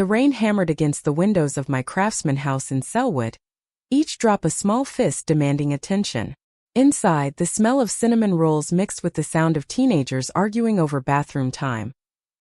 The rain hammered against the windows of my craftsman house in Sellwood, each drop a small fist demanding attention. Inside, the smell of cinnamon rolls mixed with the sound of teenagers arguing over bathroom time.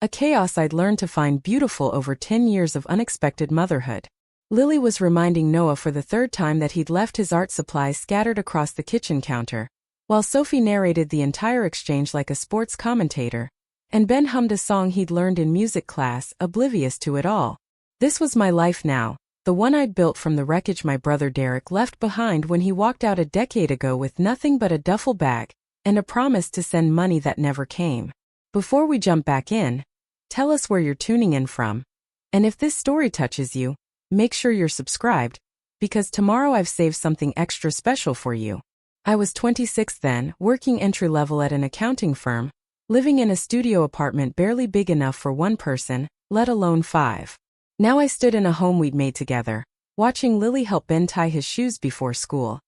A chaos I'd learned to find beautiful over 10 years of unexpected motherhood. Lily was reminding Noah for the third time that he'd left his art supplies scattered across the kitchen counter, while Sophie narrated the entire exchange like a sports commentator, and Ben hummed a song he'd learned in music class, oblivious to it all. This was my life now, the one I'd built from the wreckage my brother Derek left behind when he walked out a decade ago with nothing but a duffel bag and a promise to send money that never came. Before we jump back in, tell us where you're tuning in from. And if this story touches you, make sure you're subscribed, because tomorrow I've saved something extra special for you. I was 26 then, working entry-level at an accounting firm, living in a studio apartment barely big enough for one person, let alone 5. Now I stood in a home we'd made together, watching Lily help Ben tie his shoes before school.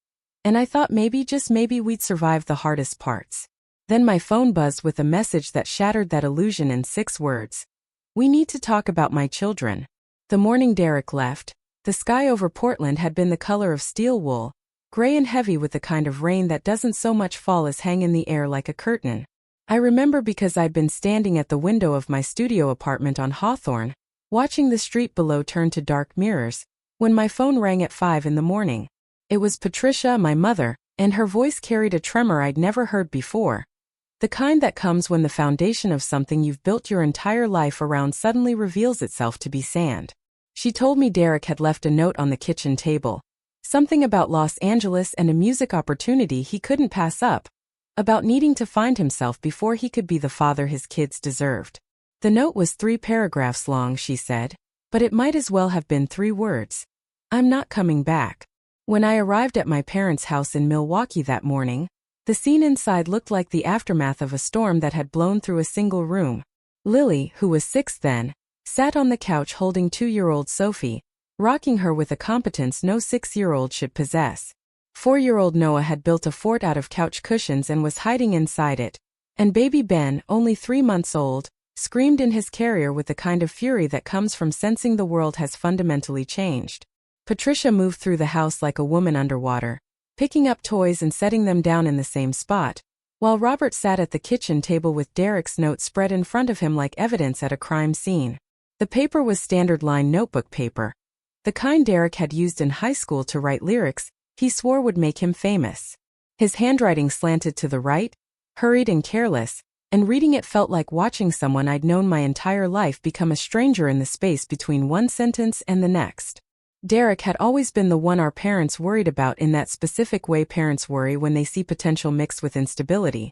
And I thought maybe, just maybe, we'd survive the hardest parts. Then my phone buzzed with a message that shattered that illusion in 6 words. We need to talk about my children. The morning Derek left, the sky over Portland had been the color of steel wool, gray and heavy with the kind of rain that doesn't so much fall as hang in the air like a curtain. I remember because I'd been standing at the window of my studio apartment on Hawthorne, watching the street below turn to dark mirrors, when my phone rang at 5 in the morning. It was Patricia, my mother, and her voice carried a tremor I'd never heard before. The kind that comes when the foundation of something you've built your entire life around suddenly reveals itself to be sand. She told me Derek had left a note on the kitchen table. Something about Los Angeles and a music opportunity he couldn't pass up. About needing to find himself before he could be the father his kids deserved. The note was 3 paragraphs long, she said, but it might as well have been 3 words. I'm not coming back. When I arrived at my parents' house in Milwaukee that morning, the scene inside looked like the aftermath of a storm that had blown through a single room. Lily, who was 6 then, sat on the couch holding 2-year-old Sophie, rocking her with a competence no 6-year-old should possess. 4-year-old Noah had built a fort out of couch cushions and was hiding inside it, and baby Ben, only 3 months old, screamed in his carrier with the kind of fury that comes from sensing the world has fundamentally changed. Patricia moved through the house like a woman underwater, picking up toys and setting them down in the same spot, while Robert sat at the kitchen table with Derek's note spread in front of him like evidence at a crime scene. The paper was standard line notebook paper, the kind Derek had used in high school to write lyrics he swore would make him famous. His handwriting slanted to the right, hurried and careless, and reading it felt like watching someone I'd known my entire life become a stranger in the space between one sentence and the next. Derek had always been the one our parents worried about in that specific way parents worry when they see potential mixed with instability.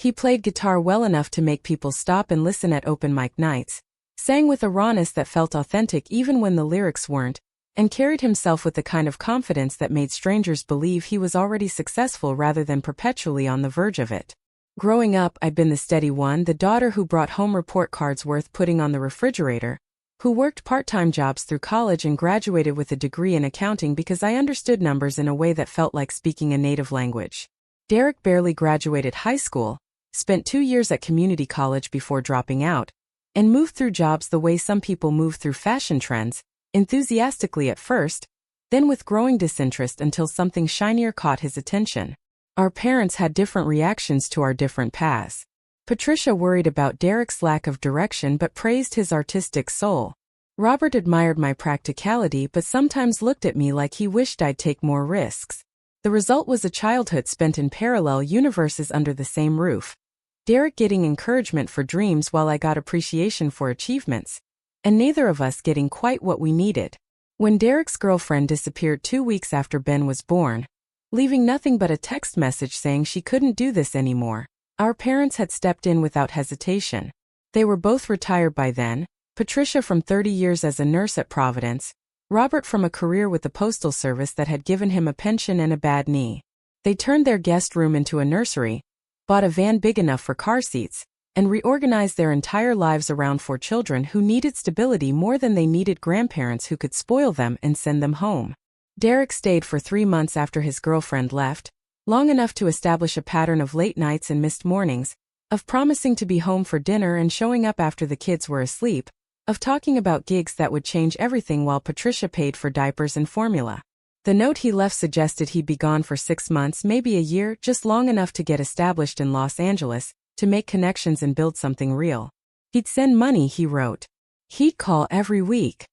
He played guitar well enough to make people stop and listen at open mic nights, sang with a rawness that felt authentic even when the lyrics weren't, and carried himself with the kind of confidence that made strangers believe he was already successful rather than perpetually on the verge of it. Growing up, I'd been the steady one, the daughter who brought home report cards worth putting on the refrigerator, who worked part-time jobs through college and graduated with a degree in accounting because I understood numbers in a way that felt like speaking a native language. Derek barely graduated high school, spent 2 years at community college before dropping out, and moved through jobs the way some people move through fashion trends, enthusiastically at first, then with growing disinterest until something shinier caught his attention. Our parents had different reactions to our different paths. Patricia worried about Derek's lack of direction but praised his artistic soul. Robert admired my practicality but sometimes looked at me like he wished I'd take more risks. The result was a childhood spent in parallel universes under the same roof. Derek getting encouragement for dreams while I got appreciation for achievements, and neither of us getting quite what we needed. When Derek's girlfriend disappeared 2 weeks after Ben was born, leaving nothing but a text message saying she couldn't do this anymore, our parents had stepped in without hesitation. They were both retired by then, Patricia from 30 years as a nurse at Providence, Robert from a career with the Postal Service that had given him a pension and a bad knee. They turned their guest room into a nursery, bought a van big enough for car seats, and reorganized their entire lives around 4 children who needed stability more than they needed grandparents who could spoil them and send them home. Derek stayed for 3 months after his girlfriend left, long enough to establish a pattern of late nights and missed mornings, of promising to be home for dinner and showing up after the kids were asleep, of talking about gigs that would change everything while Patricia paid for diapers and formula. The note he left suggested he'd be gone for 6 months, maybe a year, just long enough to get established in Los Angeles, to make connections and build something real. He'd send money, he wrote. He'd call every week.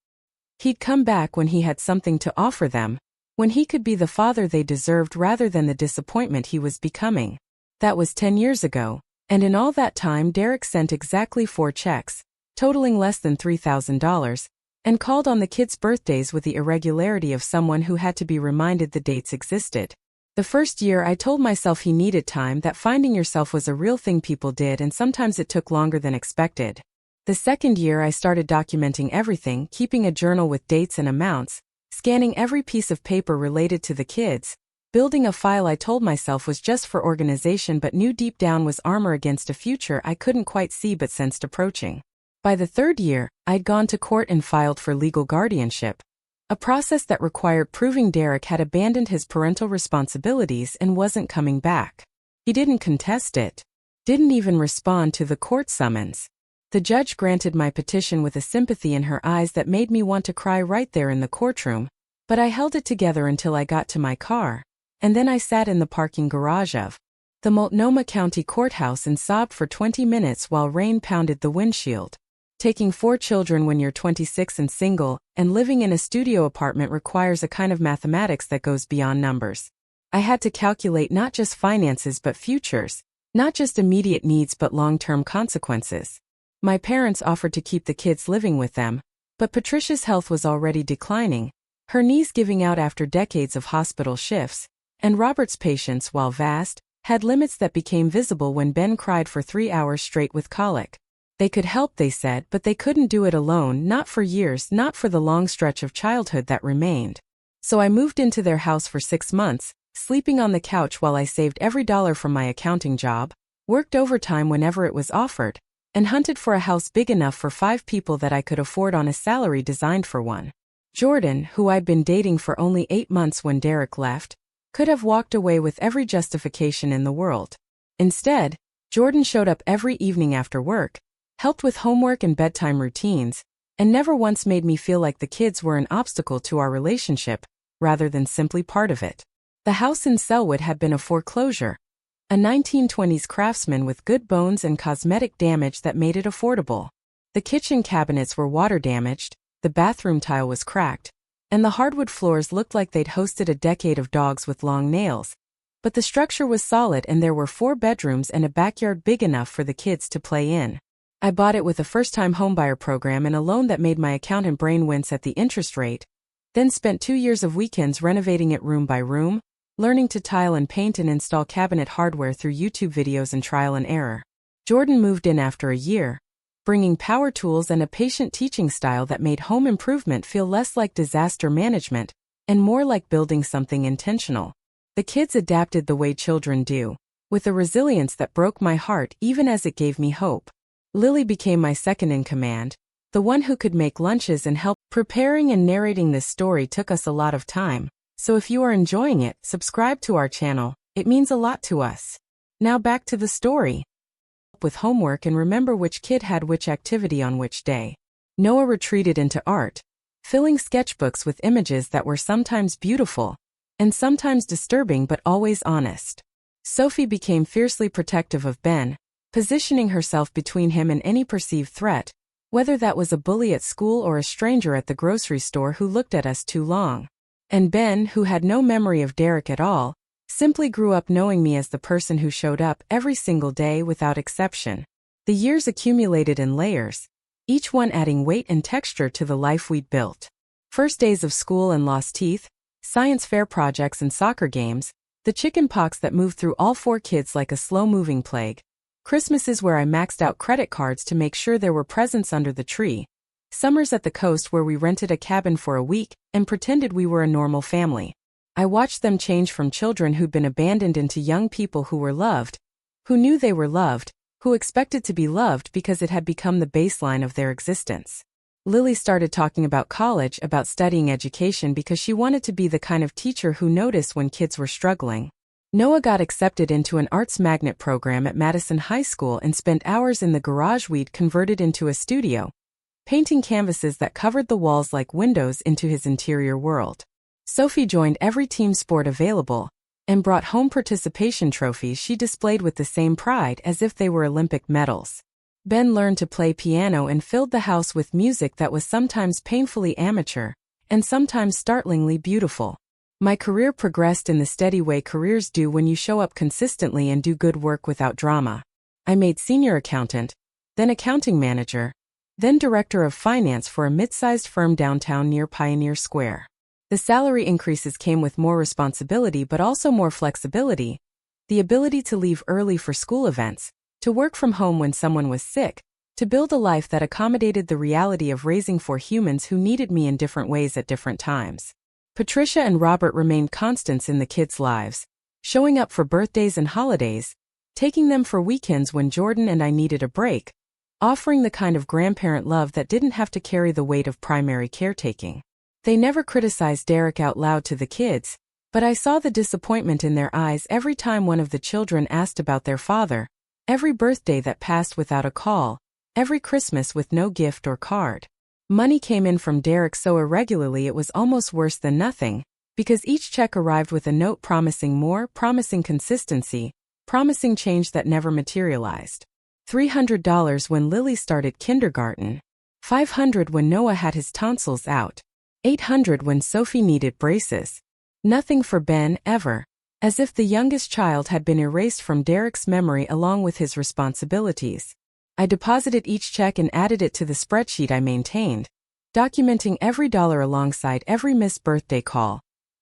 He'd come back when he had something to offer them, when he could be the father they deserved rather than the disappointment he was becoming. That was 10 years ago, and in all that time Derek sent exactly 4 checks, totaling less than $3,000, and called on the kids' birthdays with the irregularity of someone who had to be reminded the dates existed. The first year I told myself he needed time, that finding yourself was a real thing people did and sometimes it took longer than expected. The second year I started documenting everything, keeping a journal with dates and amounts, scanning every piece of paper related to the kids, building a file I told myself was just for organization but knew deep down was armor against a future I couldn't quite see but sensed approaching. By the third year, I'd gone to court and filed for legal guardianship, a process that required proving Derek had abandoned his parental responsibilities and wasn't coming back. He didn't contest it, didn't even respond to the court summons. The judge granted my petition with a sympathy in her eyes that made me want to cry right there in the courtroom, but I held it together until I got to my car, and then I sat in the parking garage of the Multnomah County Courthouse and sobbed for 20 minutes while rain pounded the windshield. Taking 4 children when you're 26 and single, and living in a studio apartment requires a kind of mathematics that goes beyond numbers. I had to calculate not just finances but futures, not just immediate needs but long-term consequences. My parents offered to keep the kids living with them, but Patricia's health was already declining, her knees giving out after decades of hospital shifts, and Robert's patience, while vast, had limits that became visible when Ben cried for 3 hours straight with colic. They could help, they said, but they couldn't do it alone, not for years, not for the long stretch of childhood that remained. So I moved into their house for 6 months, sleeping on the couch while I saved every dollar from my accounting job, worked overtime whenever it was offered, and hunted for a house big enough for 5 people that I could afford on a salary designed for one. Jordan, who I'd been dating for only 8 months when Derek left, could have walked away with every justification in the world. Instead, Jordan showed up every evening after work, helped with homework and bedtime routines, and never once made me feel like the kids were an obstacle to our relationship, rather than simply part of it. The house in Sellwood had been a foreclosure, a 1920s craftsman with good bones and cosmetic damage that made it affordable. The kitchen cabinets were water damaged, the bathroom tile was cracked, and the hardwood floors looked like they'd hosted a decade of dogs with long nails. But the structure was solid and there were 4 bedrooms and a backyard big enough for the kids to play in. I bought it with a first-time homebuyer program and a loan that made my accountant brain wince at the interest rate, then spent 2 years of weekends renovating it room by room, learning to tile and paint and install cabinet hardware through YouTube videos and trial and error. Jordan moved in after a year, bringing power tools and a patient teaching style that made home improvement feel less like disaster management and more like building something intentional. The kids adapted the way children do, with a resilience that broke my heart even as it gave me hope. Lily became my second in command, the one who could make lunches and help. Preparing and narrating this story took us a lot of time, so if you are enjoying it, subscribe to our channel, it means a lot to us. Now back to the story. With homework and remember which kid had which activity on which day. Noah retreated into art, filling sketchbooks with images that were sometimes beautiful, and sometimes disturbing but always honest. Sophie became fiercely protective of Ben, positioning herself between him and any perceived threat, whether that was a bully at school or a stranger at the grocery store who looked at us too long. And Ben, who had no memory of Derek at all, simply grew up knowing me as the person who showed up every single day without exception. The years accumulated in layers, each one adding weight and texture to the life we'd built. First days of school and lost teeth, science fair projects and soccer games, the chicken pox that moved through all 4 kids like a slow-moving plague. Christmases where I maxed out credit cards to make sure there were presents under the tree. Summers at the coast where we rented a cabin for a week and pretended we were a normal family. I watched them change from children who'd been abandoned into young people who were loved, who knew they were loved, who expected to be loved because it had become the baseline of their existence. Lily started talking about college, about studying education because she wanted to be the kind of teacher who noticed when kids were struggling. Noah got accepted into an arts magnet program at Madison High School and spent hours in the garage we'd converted into a studio, painting canvases that covered the walls like windows into his interior world. Sophie joined every team sport available and brought home participation trophies she displayed with the same pride as if they were Olympic medals. Ben learned to play piano and filled the house with music that was sometimes painfully amateur and sometimes startlingly beautiful. My career progressed in the steady way careers do when you show up consistently and do good work without drama. I made senior accountant, then accounting manager, then director of finance for a mid-sized firm downtown near Pioneer Square. The salary increases came with more responsibility but also more flexibility, the ability to leave early for school events, to work from home when someone was sick, to build a life that accommodated the reality of raising 4 humans who needed me in different ways at different times. Patricia and Robert remained constants in the kids' lives, showing up for birthdays and holidays, taking them for weekends when Jordan and I needed a break, offering the kind of grandparent love that didn't have to carry the weight of primary caretaking. They never criticized Derek out loud to the kids, but I saw the disappointment in their eyes every time one of the children asked about their father, every birthday that passed without a call, every Christmas with no gift or card. Money came in from Derek so irregularly it was almost worse than nothing, because each check arrived with a note promising more, promising consistency, promising change that never materialized. $300 when Lily started kindergarten, $500 when Noah had his tonsils out, $800 when Sophie needed braces. Nothing for Ben, ever. As if the youngest child had been erased from Derek's memory along with his responsibilities. I deposited each check and added it to the spreadsheet I maintained, documenting every dollar alongside every missed birthday call,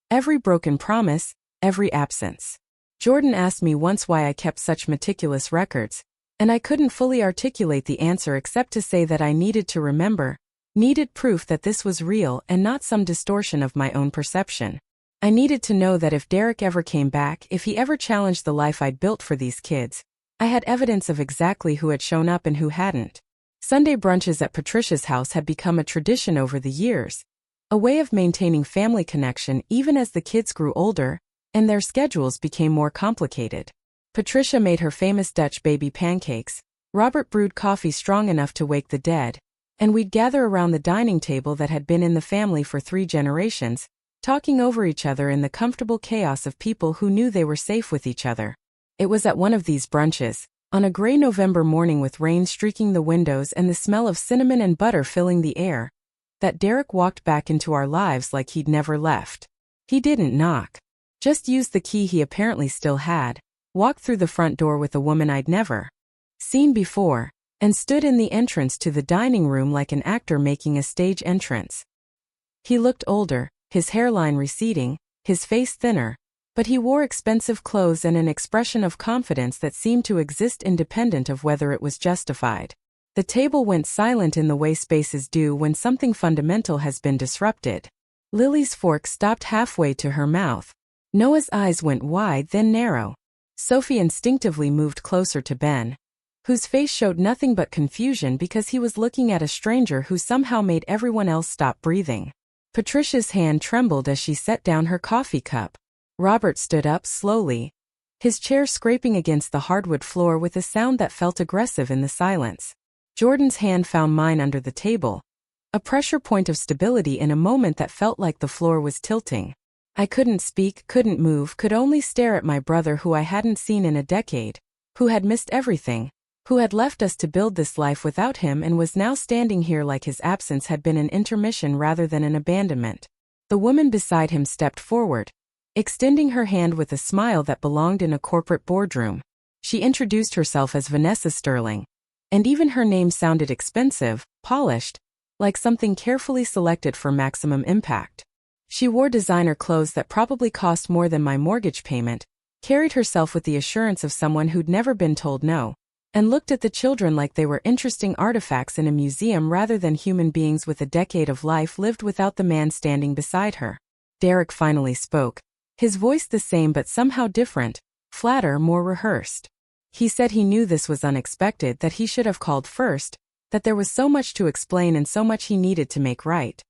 every broken promise, every absence. Jordan asked me once why I kept such meticulous records, and I couldn't fully articulate the answer except to say that I needed to remember, needed proof that this was real and not some distortion of my own perception. I needed to know that if Derek ever came back, if he ever challenged the life I'd built for these kids, I had evidence of exactly who had shown up and who hadn't. Sunday brunches at Patricia's house had become a tradition over the years, a way of maintaining family connection even as the kids grew older and their schedules became more complicated. Patricia made her famous Dutch baby pancakes, Robert brewed coffee strong enough to wake the dead, and we'd gather around the dining table that had been in the family for 3 generations, talking over each other in the comfortable chaos of people who knew they were safe with each other. It was at one of these brunches, on a gray November morning with rain streaking the windows and the smell of cinnamon and butter filling the air, that Derek walked back into our lives like he'd never left. He didn't knock. Just used the key he apparently still had, walked through the front door with a woman I'd never seen before, and stood in the entrance to the dining room like an actor making a stage entrance. He looked older, his hairline receding, his face thinner, but he wore expensive clothes and an expression of confidence that seemed to exist independent of whether it was justified. The table went silent in the way spaces do when something fundamental has been disrupted. Lily's fork stopped halfway to her mouth. Noah's eyes went wide then narrow. Sophie instinctively moved closer to Ben, whose face showed nothing but confusion because he was looking at a stranger who somehow made everyone else stop breathing. Patricia's hand trembled as she set down her coffee cup. Robert stood up slowly, his chair scraping against the hardwood floor with a sound that felt aggressive in the silence. Jordan's hand found mine under the table, a pressure point of stability in a moment that felt like the floor was tilting. I couldn't speak, couldn't move, could only stare at my brother who I hadn't seen in a decade, who had missed everything, who had left us to build this life without him and was now standing here like his absence had been an intermission rather than an abandonment. The woman beside him stepped forward, extending her hand with a smile that belonged in a corporate boardroom. She introduced herself as Vanessa Sterling, and even her name sounded expensive, polished, like something carefully selected for maximum impact. She wore designer clothes that probably cost more than my mortgage payment, carried herself with the assurance of someone who'd never been told no, and looked at the children like they were interesting artifacts in a museum rather than human beings with a decade of life lived without the man standing beside her. Derek finally spoke, his voice the same but somehow different, flatter, more rehearsed. He said he knew this was unexpected, that he should have called first, that there was so much to explain and so much he needed to make right.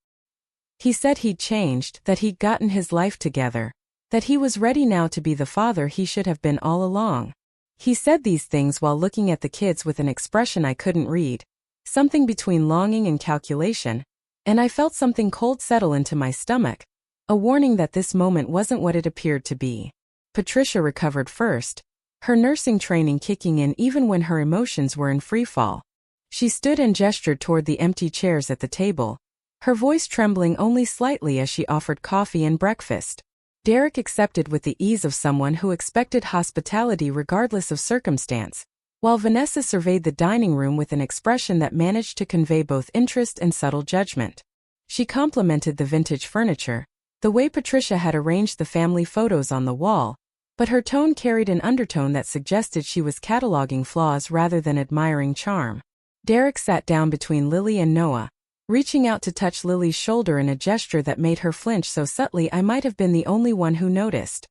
He said he'd changed, that he'd gotten his life together, that he was ready now to be the father he should have been all along. He said these things while looking at the kids with an expression I couldn't read, something between longing and calculation, and I felt something cold settle into my stomach, a warning that this moment wasn't what it appeared to be. Patricia recovered first, her nursing training kicking in even when her emotions were in freefall. She stood and gestured toward the empty chairs at the table, her voice trembling only slightly as she offered coffee and breakfast. Derek accepted with the ease of someone who expected hospitality regardless of circumstance, while Vanessa surveyed the dining room with an expression that managed to convey both interest and subtle judgment. She complimented the vintage furniture, the way Patricia had arranged the family photos on the wall, but her tone carried an undertone that suggested she was cataloging flaws rather than admiring charm. Derek sat down between Lily and Noah, reaching out to touch Lily's shoulder in a gesture that made her flinch so subtly I might have been the only one who noticed.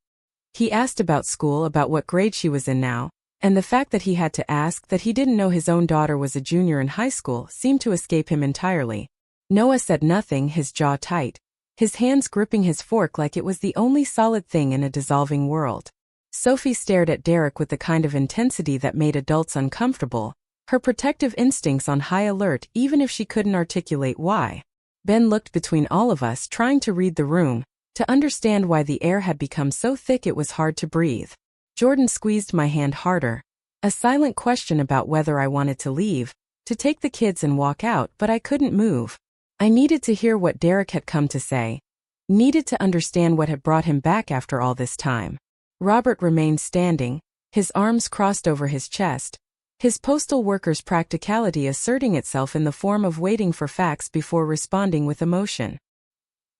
He asked about school, about what grade she was in now, and the fact that he had to ask that he didn't know his own daughter was a junior in high school seemed to escape him entirely. Noah said nothing, his jaw tight, his hands gripping his fork like it was the only solid thing in a dissolving world. Sophie stared at Derek with the kind of intensity that made adults uncomfortable, her protective instincts on high alert even if she couldn't articulate why. Ben looked between all of us, trying to read the room, to understand why the air had become so thick it was hard to breathe. Jordan squeezed my hand harder, a silent question about whether I wanted to leave, to take the kids and walk out, but I couldn't move. I needed to hear what Derek had come to say, needed to understand what had brought him back after all this time. Robert remained standing, his arms crossed over his chest, his postal worker's practicality asserting itself in the form of waiting for facts before responding with emotion.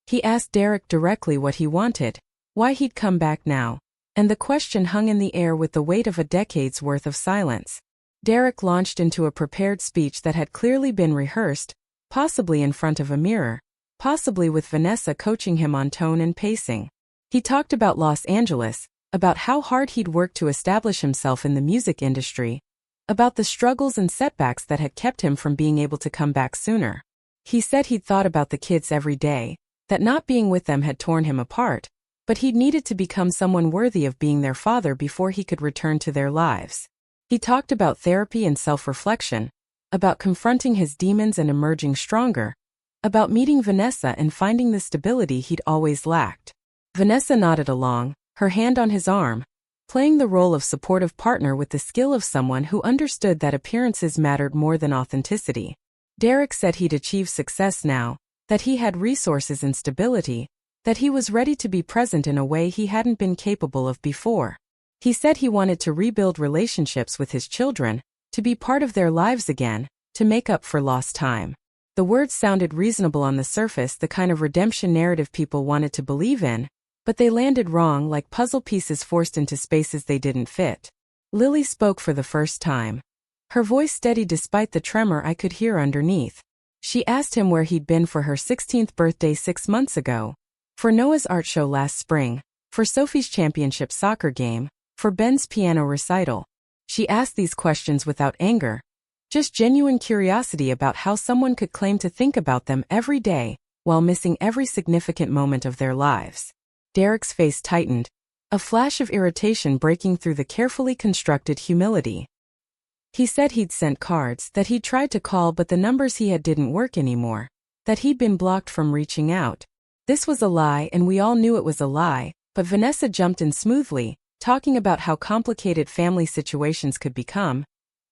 He asked Derek directly what he wanted, why he'd come back now, and the question hung in the air with the weight of a decade's worth of silence. Derek launched into a prepared speech that had clearly been rehearsed, possibly in front of a mirror, possibly with Vanessa coaching him on tone and pacing. He talked about Los Angeles, about how hard he'd worked to establish himself in the music industry, about the struggles and setbacks that had kept him from being able to come back sooner. He said he'd thought about the kids every day, that not being with them had torn him apart, but he'd needed to become someone worthy of being their father before he could return to their lives. He talked about therapy and self-reflection, about confronting his demons and emerging stronger, about meeting Vanessa and finding the stability he'd always lacked. Vanessa nodded along, her hand on his arm, playing the role of supportive partner with the skill of someone who understood that appearances mattered more than authenticity. Derek said he'd achieved success now, that he had resources and stability, that he was ready to be present in a way he hadn't been capable of before. He said he wanted to rebuild relationships with his children, to be part of their lives again, to make up for lost time. The words sounded reasonable on the surface, the kind of redemption narrative people wanted to believe in, but they landed wrong, like puzzle pieces forced into spaces they didn't fit. Lily spoke for the first time. Her voice steady despite the tremor I could hear underneath. She asked him where he'd been for her 16th birthday 6 months ago, for Noah's art show last spring, for Sophie's championship soccer game, for Ben's piano recital. She asked these questions without anger, just genuine curiosity about how someone could claim to think about them every day, while missing every significant moment of their lives. Derek's face tightened, a flash of irritation breaking through the carefully constructed humility. He said he'd sent cards, that he'd tried to call but the numbers he had didn't work anymore, that he'd been blocked from reaching out. This was a lie and we all knew it was a lie, but Vanessa jumped in smoothly, talking about how complicated family situations could become,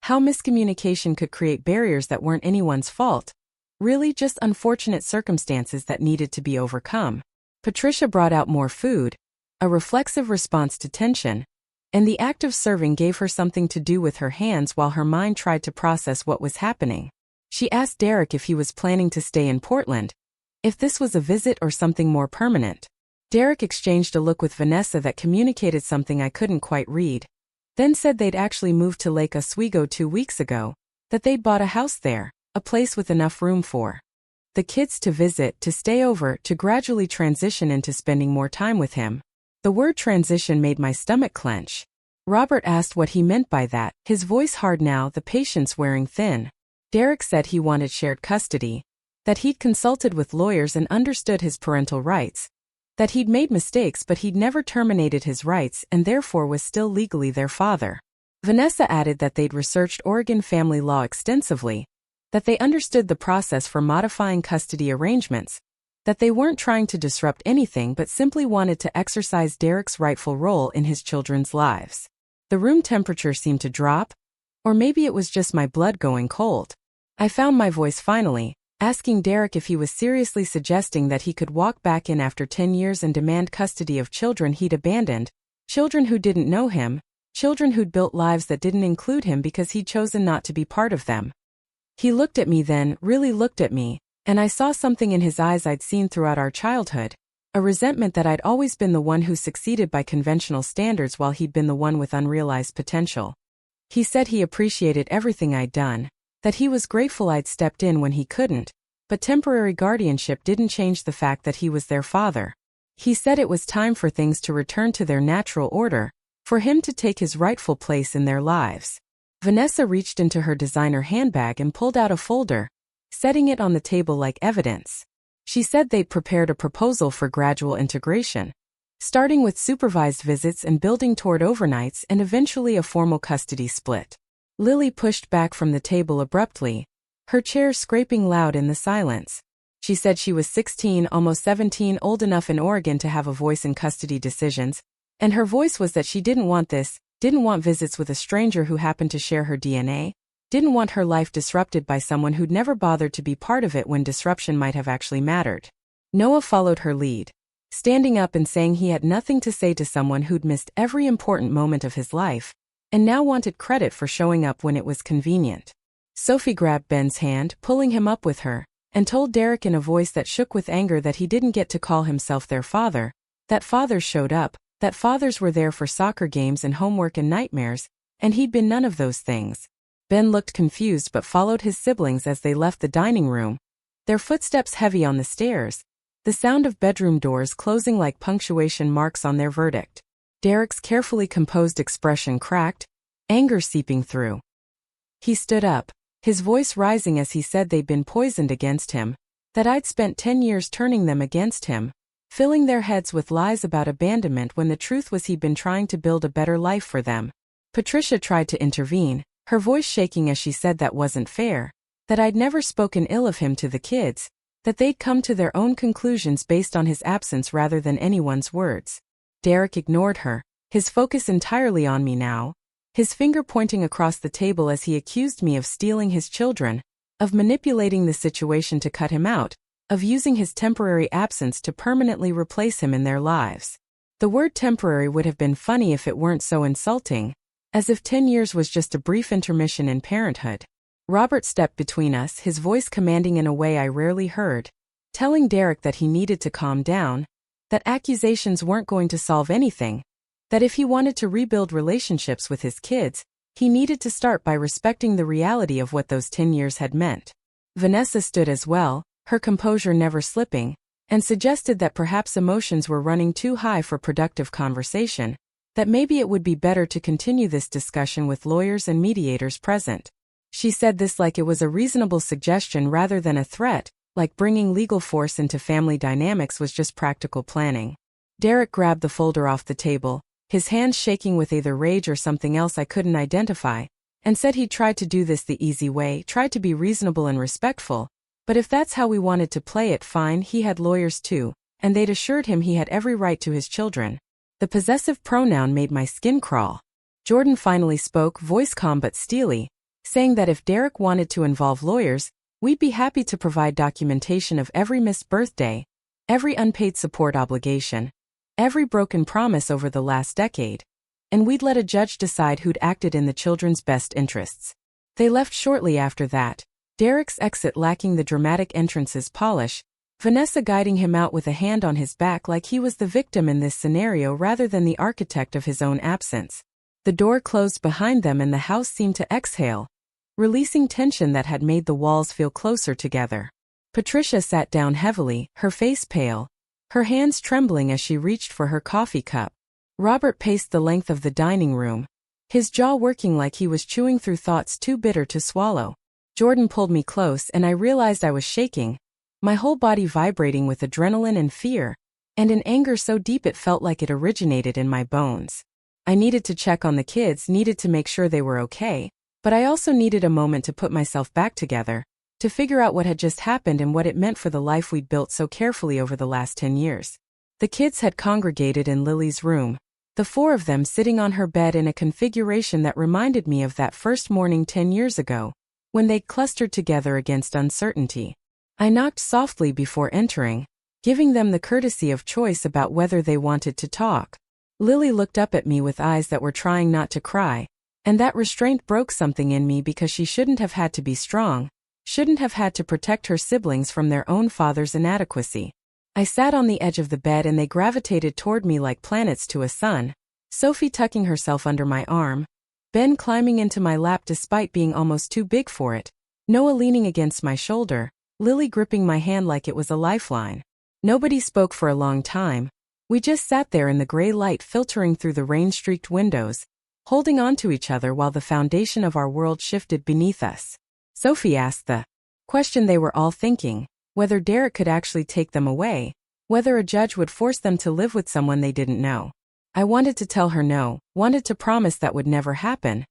how miscommunication could create barriers that weren't anyone's fault, really just unfortunate circumstances that needed to be overcome. Patricia brought out more food, a reflexive response to tension, and the act of serving gave her something to do with her hands while her mind tried to process what was happening. She asked Derek if he was planning to stay in Portland, if this was a visit or something more permanent. Derek exchanged a look with Vanessa that communicated something I couldn't quite read, then said they'd actually moved to Lake Oswego 2 weeks ago, that they'd bought a house there, a place with enough room for the kids to visit, to stay over, to gradually transition into spending more time with him. The word transition made my stomach clench. Robert asked what he meant by that, his voice hard now, the patience wearing thin. Derek said he wanted shared custody, that he'd consulted with lawyers and understood his parental rights, that he'd made mistakes but he'd never terminated his rights and therefore was still legally their father. Vanessa added that they'd researched Oregon family law extensively, that they understood the process for modifying custody arrangements, that they weren't trying to disrupt anything but simply wanted to exercise Derek's rightful role in his children's lives. The room temperature seemed to drop, or maybe it was just my blood going cold. I found my voice finally, asking Derek if he was seriously suggesting that he could walk back in after 10 years and demand custody of children he'd abandoned, children who didn't know him, children who'd built lives that didn't include him because he'd chosen not to be part of them. He looked at me then, really looked at me, and I saw something in his eyes I'd seen throughout our childhood, a resentment that I'd always been the one who succeeded by conventional standards while he'd been the one with unrealized potential. He said he appreciated everything I'd done, that he was grateful I'd stepped in when he couldn't, but temporary guardianship didn't change the fact that he was their father. He said it was time for things to return to their natural order, for him to take his rightful place in their lives. Vanessa reached into her designer handbag and pulled out a folder, setting it on the table like evidence. She said they'd prepared a proposal for gradual integration, starting with supervised visits and building toward overnights and eventually a formal custody split. Lily pushed back from the table abruptly, her chair scraping loud in the silence. She said she was 16, almost 17, old enough in Oregon to have a voice in custody decisions, and her voice was that she didn't want this, didn't want visits with a stranger who happened to share her DNA, didn't want her life disrupted by someone who'd never bothered to be part of it when disruption might have actually mattered. Noah followed her lead, standing up and saying he had nothing to say to someone who'd missed every important moment of his life, and now wanted credit for showing up when it was convenient. Sophie grabbed Ben's hand, pulling him up with her, and told Derek in a voice that shook with anger that he didn't get to call himself their father, that fathers showed up, that fathers were there for soccer games and homework and nightmares, and he'd been none of those things. Ben looked confused but followed his siblings as they left the dining room, their footsteps heavy on the stairs, the sound of bedroom doors closing like punctuation marks on their verdict. Derek's carefully composed expression cracked, anger seeping through. He stood up, his voice rising as he said they'd been poisoned against him, that I'd spent 10 years turning them against him, filling their heads with lies about abandonment when the truth was he'd been trying to build a better life for them. Patricia tried to intervene, her voice shaking as she said that wasn't fair, that I'd never spoken ill of him to the kids, that they'd come to their own conclusions based on his absence rather than anyone's words. Derek ignored her, his focus entirely on me now, his finger pointing across the table as he accused me of stealing his children, of manipulating the situation to cut him out, of using his temporary absence to permanently replace him in their lives. The word temporary would have been funny if it weren't so insulting, as if 10 years was just a brief intermission in parenthood. Robert stepped between us, his voice commanding in a way I rarely heard, telling Derek that he needed to calm down, that accusations weren't going to solve anything, that if he wanted to rebuild relationships with his kids, he needed to start by respecting the reality of what those 10 years had meant. Vanessa stood as well, her composure never slipping, and suggested that perhaps emotions were running too high for productive conversation, that maybe it would be better to continue this discussion with lawyers and mediators present. She said this like it was a reasonable suggestion rather than a threat, like bringing legal force into family dynamics was just practical planning. Derek grabbed the folder off the table, his hands shaking with either rage or something else I couldn't identify, and said he'd tried to do this the easy way, tried to be reasonable and respectful, but if that's how we wanted to play it, fine. He had lawyers too, and they'd assured him he had every right to his children. The possessive pronoun made my skin crawl. Jordan finally spoke, voice calm but steely, saying that if Derek wanted to involve lawyers, we'd be happy to provide documentation of every missed birthday, every unpaid support obligation, every broken promise over the last decade, and we'd let a judge decide who'd acted in the children's best interests. They left shortly after that, Derek's exit lacking the dramatic entrance's polish, Vanessa guiding him out with a hand on his back like he was the victim in this scenario rather than the architect of his own absence. The door closed behind them and the house seemed to exhale, releasing tension that had made the walls feel closer together. Patricia sat down heavily, her face pale, her hands trembling as she reached for her coffee cup. Robert paced the length of the dining room, his jaw working like he was chewing through thoughts too bitter to swallow. Jordan pulled me close and I realized I was shaking, my whole body vibrating with adrenaline and fear, and an anger so deep it felt like it originated in my bones. I needed to check on the kids, needed to make sure they were okay, but I also needed a moment to put myself back together, to figure out what had just happened and what it meant for the life we'd built so carefully over the last 10 years. The kids had congregated in Lily's room, the four of them sitting on her bed in a configuration that reminded me of that first morning 10 years ago, when they clustered together against uncertainty. I knocked softly before entering, giving them the courtesy of choice about whether they wanted to talk. Lily looked up at me with eyes that were trying not to cry, and that restraint broke something in me because she shouldn't have had to be strong, shouldn't have had to protect her siblings from their own father's inadequacy. I sat on the edge of the bed and they gravitated toward me like planets to a sun, Sophie tucking herself under my arm, Ben climbing into my lap despite being almost too big for it, Noah leaning against my shoulder, Lily gripping my hand like it was a lifeline. Nobody spoke for a long time. We just sat there in the gray light filtering through the rain-streaked windows, holding on to each other while the foundation of our world shifted beneath us. Sophie asked the question they were all thinking, whether Derek could actually take them away, whether a judge would force them to live with someone they didn't know. I wanted to tell her no, wanted to promise that would never happen.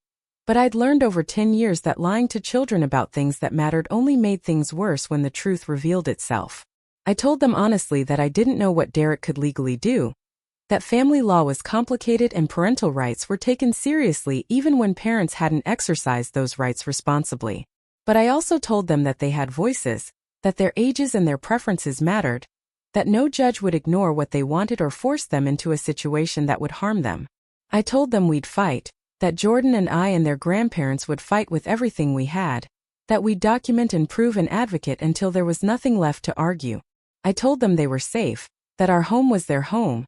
But I'd learned over 10 years that lying to children about things that mattered only made things worse when the truth revealed itself. I told them honestly that I didn't know what Derek could legally do, that family law was complicated and parental rights were taken seriously even when parents hadn't exercised those rights responsibly. But I also told them that they had voices, that their ages and their preferences mattered, that no judge would ignore what they wanted or force them into a situation that would harm them. I told them we'd fight, that Jordan and I and their grandparents would fight with everything we had, that we'd document and prove and advocate until there was nothing left to argue. I told them they were safe, that our home was their home,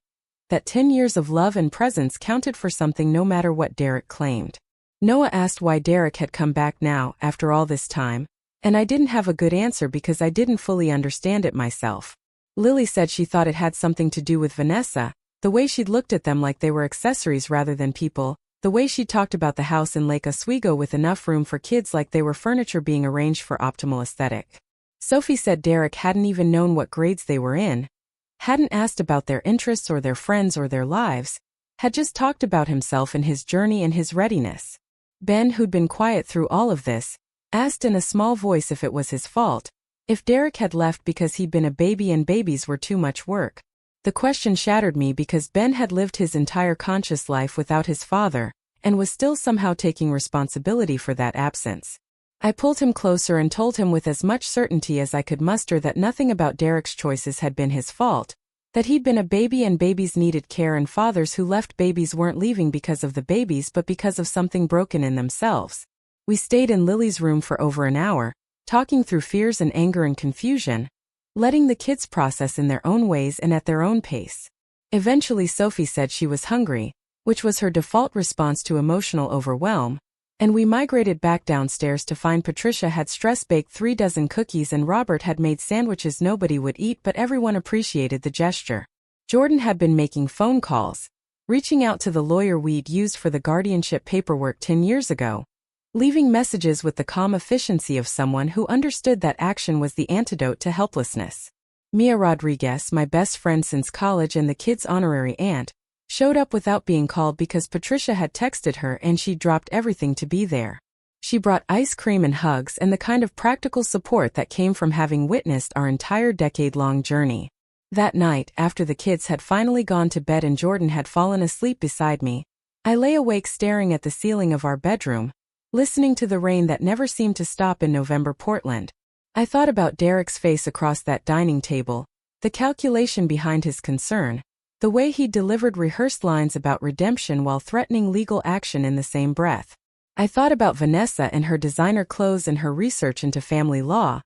that 10 years of love and presence counted for something no matter what Derek claimed. Noah asked why Derek had come back now, after all this time, and I didn't have a good answer because I didn't fully understand it myself. Lily said she thought it had something to do with Vanessa, the way she'd looked at them like they were accessories rather than people, the way she talked about the house in Lake Oswego with enough room for kids like they were furniture being arranged for optimal aesthetic. Sophie said Derek hadn't even known what grades they were in, hadn't asked about their interests or their friends or their lives, had just talked about himself and his journey and his readiness. Ben, who'd been quiet through all of this, asked in a small voice if it was his fault, if Derek had left because he'd been a baby and babies were too much work. The question shattered me because Ben had lived his entire conscious life without his father, and was still somehow taking responsibility for that absence. I pulled him closer and told him with as much certainty as I could muster that nothing about Derek's choices had been his fault, that he'd been a baby and babies needed care and fathers who left babies weren't leaving because of the babies but because of something broken in themselves. We stayed in Lily's room for over an hour, talking through fears and anger and confusion, letting the kids process in their own ways and at their own pace. Eventually Sophie said she was hungry, which was her default response to emotional overwhelm, and we migrated back downstairs to find Patricia had stress-baked 3 dozen cookies and Robert had made sandwiches nobody would eat but everyone appreciated the gesture. Jordan had been making phone calls, reaching out to the lawyer we'd used for the guardianship paperwork 10 years ago, leaving messages with the calm efficiency of someone who understood that action was the antidote to helplessness. Mia Rodriguez, my best friend since college and the kids' honorary aunt, showed up without being called because Patricia had texted her and she dropped everything to be there. She brought ice cream and hugs and the kind of practical support that came from having witnessed our entire decade-long journey. That night, after the kids had finally gone to bed and Jordan had fallen asleep beside me, I lay awake staring at the ceiling of our bedroom, listening to the rain that never seemed to stop in November Portland. I thought about Derek's face across that dining table, the calculation behind his concern, the way he delivered rehearsed lines about redemption while threatening legal action in the same breath. I thought about Vanessa and her designer clothes and her research into family law,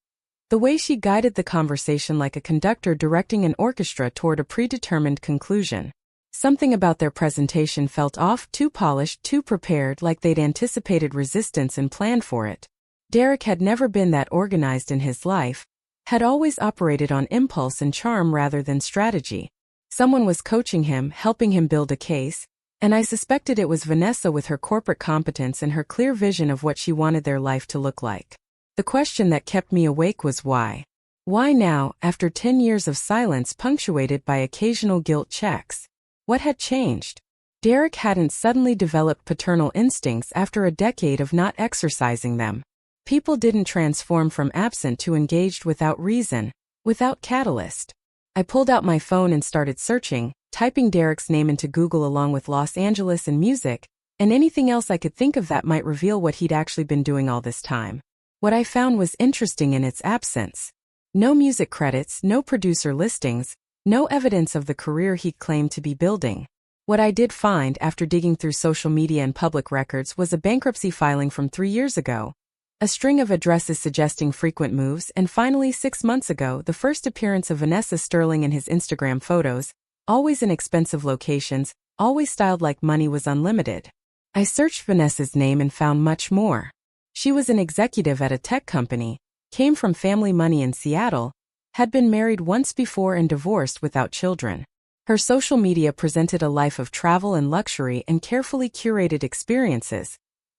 the way she guided the conversation like a conductor directing an orchestra toward a predetermined conclusion. Something about their presentation felt off, too polished, too prepared, like they'd anticipated resistance and planned for it. Derek had never been that organized in his life, had always operated on impulse and charm rather than strategy. Someone was coaching him, helping him build a case, and I suspected it was Vanessa with her corporate competence and her clear vision of what she wanted their life to look like. The question that kept me awake was why? Why now, after 10 years of silence punctuated by occasional guilt checks? What had changed? Derek hadn't suddenly developed paternal instincts after a decade of not exercising them. People didn't transform from absent to engaged without reason, without catalyst. I pulled out my phone and started searching, typing Derek's name into Google along with Los Angeles and music, and anything else I could think of that might reveal what he'd actually been doing all this time. What I found was interesting in its absence. No music credits, no producer listings, no evidence of the career he claimed to be building. What I did find after digging through social media and public records was a bankruptcy filing from 3 years ago, a string of addresses suggesting frequent moves, and finally 6 months ago, the first appearance of Vanessa Sterling in his Instagram photos, always in expensive locations, always styled like money was unlimited. I searched Vanessa's name and found much more. She was an executive at a tech company, came from family money in Seattle, had been married once before and divorced without children. Her social media presented a life of travel and luxury and carefully curated experiences,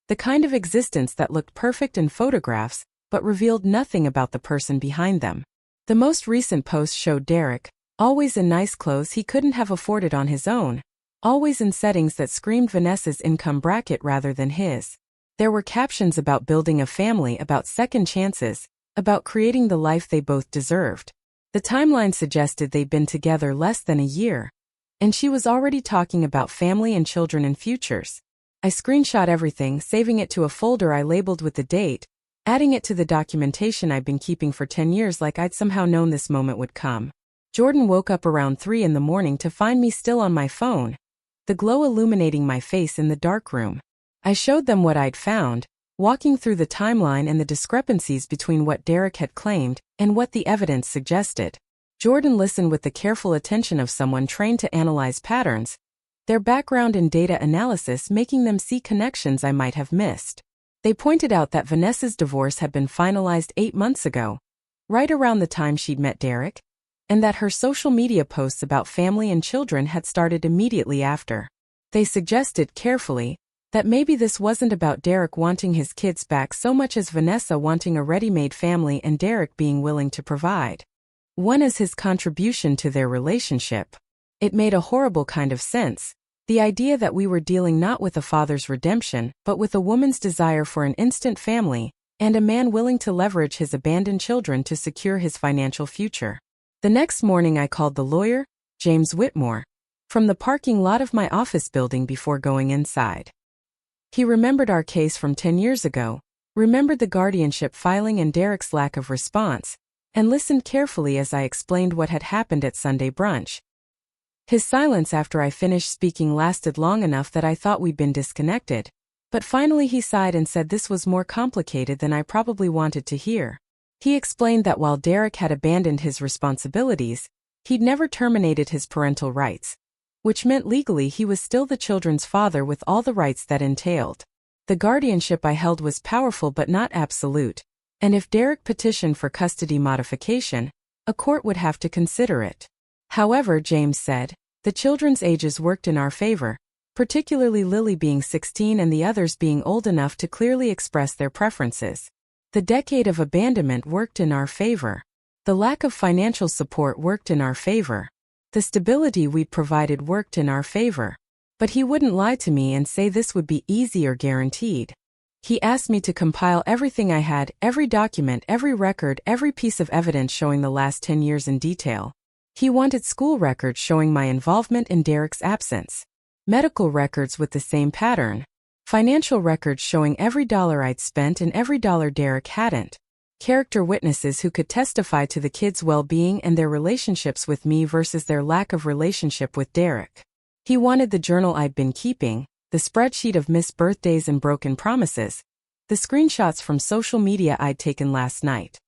the kind of existence that looked perfect in photographs, but revealed nothing about the person behind them. The most recent post showed Derek, always in nice clothes he couldn't have afforded on his own, always in settings that screamed Vanessa's income bracket rather than his. There were captions about building a family, about second chances, about creating the life they both deserved. The timeline suggested they'd been together less than a year, and she was already talking about family and children and futures. I screenshot everything, saving it to a folder I labeled with the date, adding it to the documentation I'd been keeping for 10 years like I'd somehow known this moment would come. Jordan woke up around 3 in the morning to find me still on my phone, the glow illuminating my face in the dark room. I showed them what I'd found, walking through the timeline and the discrepancies between what Derek had claimed and what the evidence suggested. Jordan listened with the careful attention of someone trained to analyze patterns, their background in data analysis making them see connections I might have missed. They pointed out that Vanessa's divorce had been finalized 8 months ago, right around the time she'd met Derek, and that her social media posts about family and children had started immediately after. They suggested carefully that maybe this wasn't about Derek wanting his kids back so much as Vanessa wanting a ready-made family and Derek being willing to provide one as his contribution to their relationship. It made a horrible kind of sense, the idea that we were dealing not with a father's redemption, but with a woman's desire for an instant family, and a man willing to leverage his abandoned children to secure his financial future. The next morning I called the lawyer, James Whitmore, from the parking lot of my office building before going inside. He remembered our case from 10 years ago, remembered the guardianship filing and Derek's lack of response, and listened carefully as I explained what had happened at Sunday brunch. His silence after I finished speaking lasted long enough that I thought we'd been disconnected, but finally he sighed and said this was more complicated than I probably wanted to hear. He explained that while Derek had abandoned his responsibilities, he'd never terminated his parental rights, which meant legally he was still the children's father with all the rights that entailed. The guardianship I held was powerful but not absolute, and if Derek petitioned for custody modification, a court would have to consider it. However, James said, the children's ages worked in our favor, particularly Lily being 16 and the others being old enough to clearly express their preferences. The decade of abandonment worked in our favor. The lack of financial support worked in our favor. The stability we'd provided worked in our favor. But he wouldn't lie to me and say this would be easy or guaranteed. He asked me to compile everything I had, every document, every record, every piece of evidence showing the last 10 years in detail. He wanted school records showing my involvement in Derek's absence, medical records with the same pattern, financial records showing every dollar I'd spent and every dollar Derek hadn't, character witnesses who could testify to the kids' well-being and their relationships with me versus their lack of relationship with Derek. He wanted the journal I'd been keeping, the spreadsheet of missed birthdays and broken promises, the screenshots from social media I'd taken last night.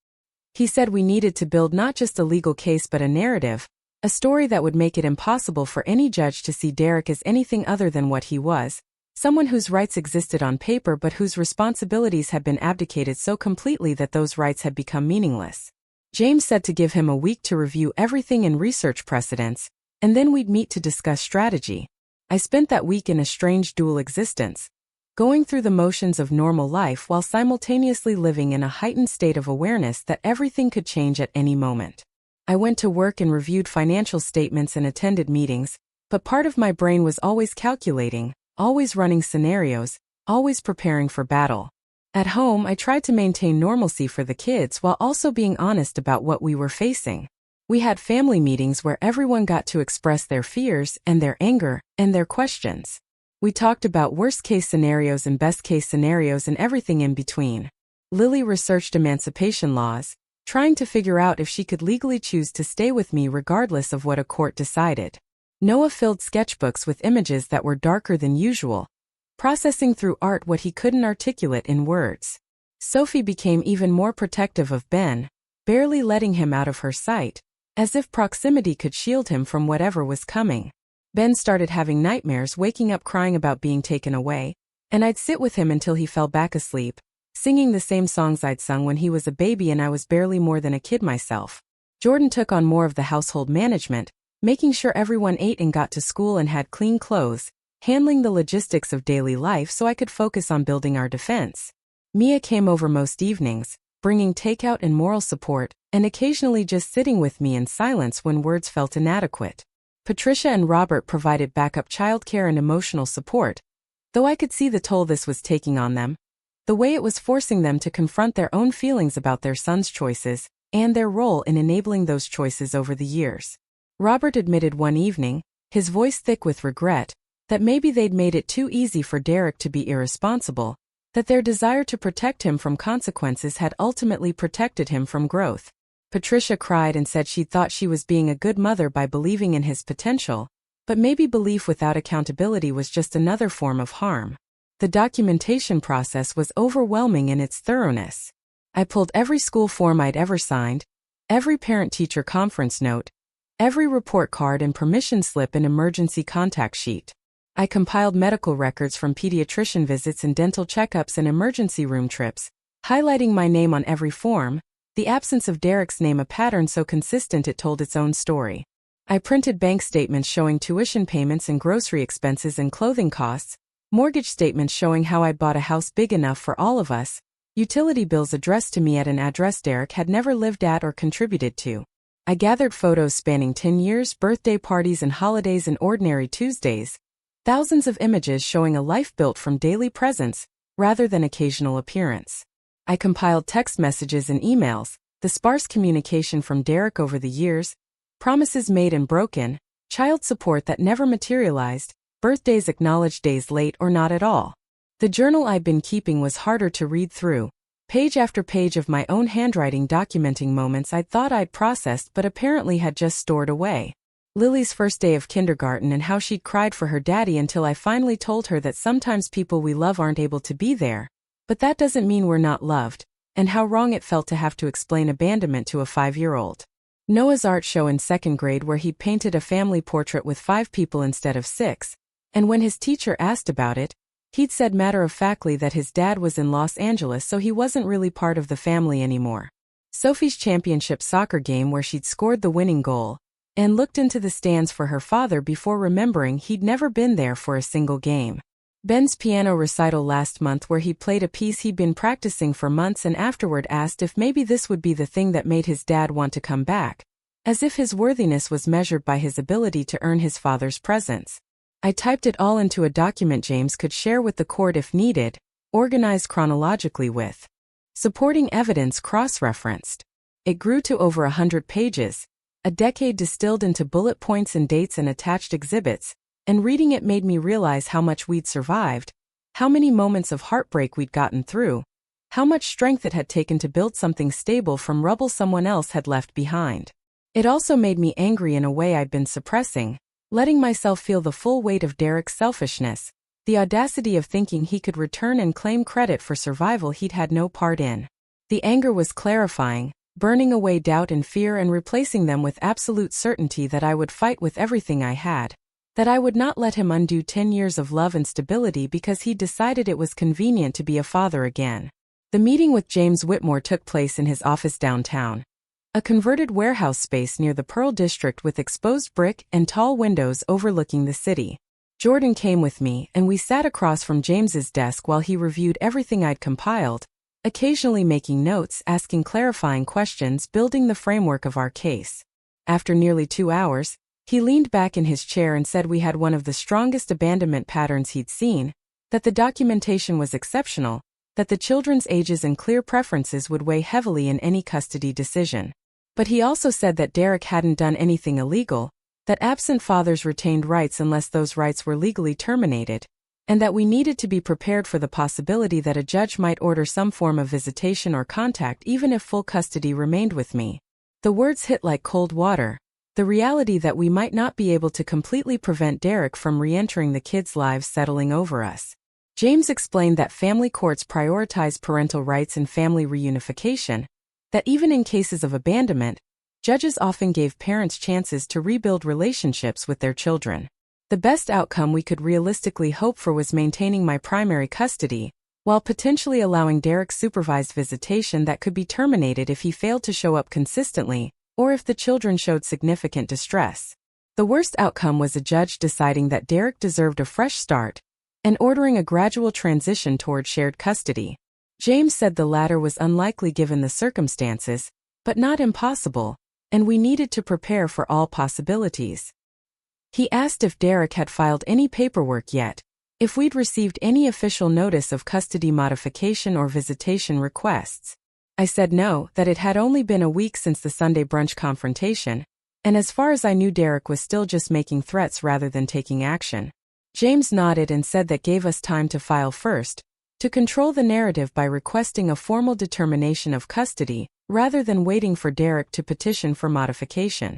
He said we needed to build not just a legal case but a narrative, a story that would make it impossible for any judge to see Derek as anything other than what he was, someone whose rights existed on paper but whose responsibilities had been abdicated so completely that those rights had become meaningless. James said to give him a week to review everything and research precedents, and then we'd meet to discuss strategy. I spent that week in a strange dual existence, going through the motions of normal life while simultaneously living in a heightened state of awareness that everything could change at any moment. I went to work and reviewed financial statements and attended meetings, but part of my brain was always calculating, always running scenarios, always preparing for battle. At home, I tried to maintain normalcy for the kids while also being honest about what we were facing. We had family meetings where everyone got to express their fears and their anger and their questions. We talked about worst-case scenarios and best-case scenarios and everything in between. Lily researched emancipation laws, trying to figure out if she could legally choose to stay with me regardless of what a court decided. Noah filled sketchbooks with images that were darker than usual, processing through art what he couldn't articulate in words. Sophie became even more protective of Ben, barely letting him out of her sight, as if proximity could shield him from whatever was coming. Ben started having nightmares, waking up crying about being taken away, and I'd sit with him until he fell back asleep, singing the same songs I'd sung when he was a baby and I was barely more than a kid myself. Jordan took on more of the household management, making sure everyone ate and got to school and had clean clothes, handling the logistics of daily life so I could focus on building our defense. Mia came over most evenings, bringing takeout and moral support, and occasionally just sitting with me in silence when words felt inadequate. Patricia and Robert provided backup childcare and emotional support, though I could see the toll this was taking on them, the way it was forcing them to confront their own feelings about their son's choices, and their role in enabling those choices over the years. Robert admitted one evening, his voice thick with regret, that maybe they'd made it too easy for Derek to be irresponsible, that their desire to protect him from consequences had ultimately protected him from growth. Patricia cried and said she thought she was being a good mother by believing in his potential, but maybe belief without accountability was just another form of harm. The documentation process was overwhelming in its thoroughness. I pulled every school form I'd ever signed, every parent-teacher conference note, every report card and permission slip and emergency contact sheet. I compiled medical records from pediatrician visits and dental checkups and emergency room trips, highlighting my name on every form, the absence of Derek's name a pattern so consistent it told its own story. I printed bank statements showing tuition payments and grocery expenses and clothing costs, mortgage statements showing how I'd bought a house big enough for all of us, utility bills addressed to me at an address Derek had never lived at or contributed to. I gathered photos spanning 10 years, birthday parties and holidays and ordinary Tuesdays, thousands of images showing a life built from daily presence, rather than occasional appearance. I compiled text messages and emails, the sparse communication from Derek over the years, promises made and broken, child support that never materialized, birthdays acknowledged days late or not at all. The journal I'd been keeping was harder to read through, page after page of my own handwriting documenting moments I'd thought I'd processed but apparently had just stored away. Lily's first day of kindergarten and how she'd cried for her daddy until I finally told her that sometimes people we love aren't able to be there, but that doesn't mean we're not loved, and how wrong it felt to have to explain abandonment to a 5-year-old. Noah's art show in 2nd grade where he'd painted a family portrait with 5 people instead of 6, and when his teacher asked about it, he'd said matter-of-factly that his dad was in Los Angeles so he wasn't really part of the family anymore. Sophie's championship soccer game where she'd scored the winning goal, and looked into the stands for her father before remembering he'd never been there for a single game. Ben's piano recital last month where he played a piece he'd been practicing for months and afterward asked if maybe this would be the thing that made his dad want to come back, as if his worthiness was measured by his ability to earn his father's presence. I typed it all into a document James could share with the court if needed, organized chronologically with supporting evidence cross-referenced. It grew to over 100 pages, a decade distilled into bullet points and dates and attached exhibits, and reading it made me realize how much we'd survived, how many moments of heartbreak we'd gotten through, how much strength it had taken to build something stable from rubble someone else had left behind. It also made me angry in a way I'd been suppressing, letting myself feel the full weight of Derek's selfishness, the audacity of thinking he could return and claim credit for survival he'd had no part in. The anger was clarifying, burning away doubt and fear and replacing them with absolute certainty that I would fight with everything I had, that I would not let him undo 10 years of love and stability because he decided it was convenient to be a father again. The meeting with James Whitmore took place in his office downtown, a converted warehouse space near the Pearl District with exposed brick and tall windows overlooking the city. Jordan came with me and we sat across from James's desk while he reviewed everything I'd compiled, occasionally making notes, asking clarifying questions, building the framework of our case. After nearly 2 hours, he leaned back in his chair and said we had one of the strongest abandonment patterns he'd seen, that the documentation was exceptional, that the children's ages and clear preferences would weigh heavily in any custody decision. But he also said that Derek hadn't done anything illegal, that absent fathers retained rights unless those rights were legally terminated, and that we needed to be prepared for the possibility that a judge might order some form of visitation or contact even if full custody remained with me. The words hit like cold water, the reality that we might not be able to completely prevent Derek from re-entering the kids' lives settling over us. James explained that family courts prioritize parental rights and family reunification, that even in cases of abandonment, judges often gave parents chances to rebuild relationships with their children. The best outcome we could realistically hope for was maintaining my primary custody, while potentially allowing Derek's supervised visitation that could be terminated if he failed to show up consistently, or if the children showed significant distress. The worst outcome was a judge deciding that Derek deserved a fresh start, and ordering a gradual transition toward shared custody. James said the latter was unlikely given the circumstances, but not impossible, and we needed to prepare for all possibilities. He asked if Derek had filed any paperwork yet, if we'd received any official notice of custody modification or visitation requests. I said no, that it had only been a week since the Sunday brunch confrontation, and as far as I knew Derek was still just making threats rather than taking action. James nodded and said that gave us time to file first, to control the narrative by requesting a formal determination of custody, rather than waiting for Derek to petition for modification.